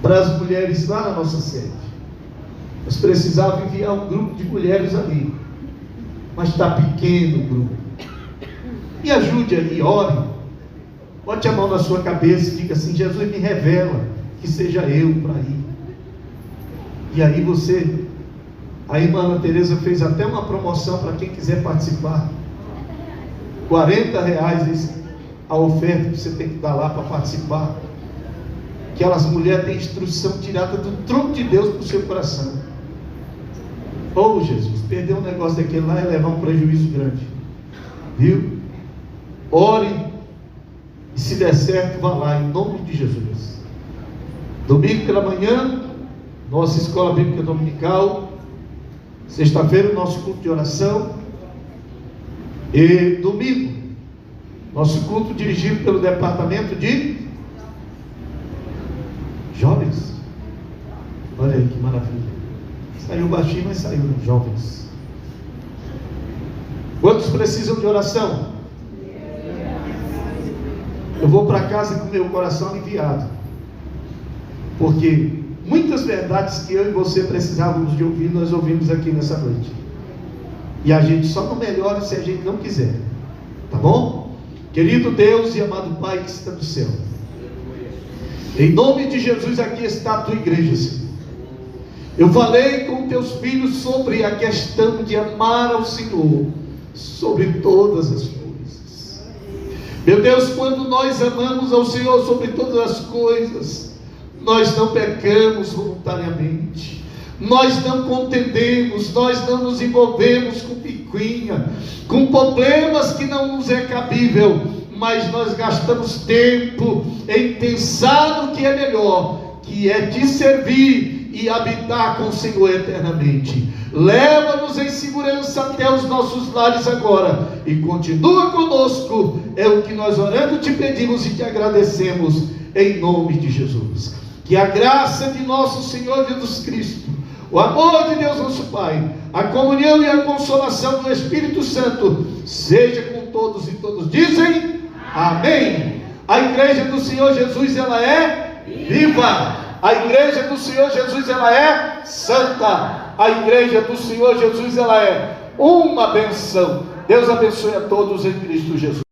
para as mulheres lá na nossa sede. Nós precisávamos enviar um grupo de mulheres ali, mas está pequeno o grupo. Me ajude aí, ore. Bote a mão na sua cabeça e diga assim: Jesus, me revela que seja eu para ir. E aí a irmã Ana Tereza fez até uma promoção para quem quiser participar. R$40 a oferta que você tem que dar lá para participar. Aquelas mulheres têm instrução tirada do trono de Deus para o seu coração. Oh Jesus, perder um negócio daquele lá é levar um prejuízo grande, viu? Ore, e se der certo, vá lá em nome de Jesus. Domingo pela manhã, nossa escola bíblica dominical. Sexta-feira, o nosso culto de oração. E domingo, nosso culto dirigido pelo departamento de jovens. Olha aí que maravilha. Saiu baixinho, mas saiu, jovens. Quantos precisam de oração? Eu vou para casa com meu coração aliviado, porque muitas verdades que eu e você precisávamos de ouvir, nós ouvimos aqui nessa noite. E a gente só não melhora se a gente não quiser, tá bom? Querido Deus e amado Pai que está no céu, em nome de Jesus, aqui está a tua igreja, Senhor. Eu falei com teus filhos sobre a questão de amar ao Senhor sobre todas as coisas. Meu Deus, quando nós amamos ao Senhor sobre todas as coisas, nós não pecamos voluntariamente, nós não contendemos, nós não nos envolvemos com picuinha, com problemas que não nos é cabível, mas nós gastamos tempo em pensar no que é melhor, que é te servir e habitar com o Senhor eternamente. Leva-nos em segurança até os nossos lares agora, e continua conosco, é o que nós orando te pedimos e te agradecemos, em nome de Jesus. Que a graça de nosso Senhor Jesus Cristo, o amor de Deus nosso Pai, a comunhão e a consolação do Espírito Santo, seja com todos, e todos dizem amém. A igreja do Senhor Jesus, ela é viva. A igreja do Senhor Jesus, ela é santa. A igreja do Senhor Jesus, ela é uma benção. Deus abençoe a todos em Cristo Jesus.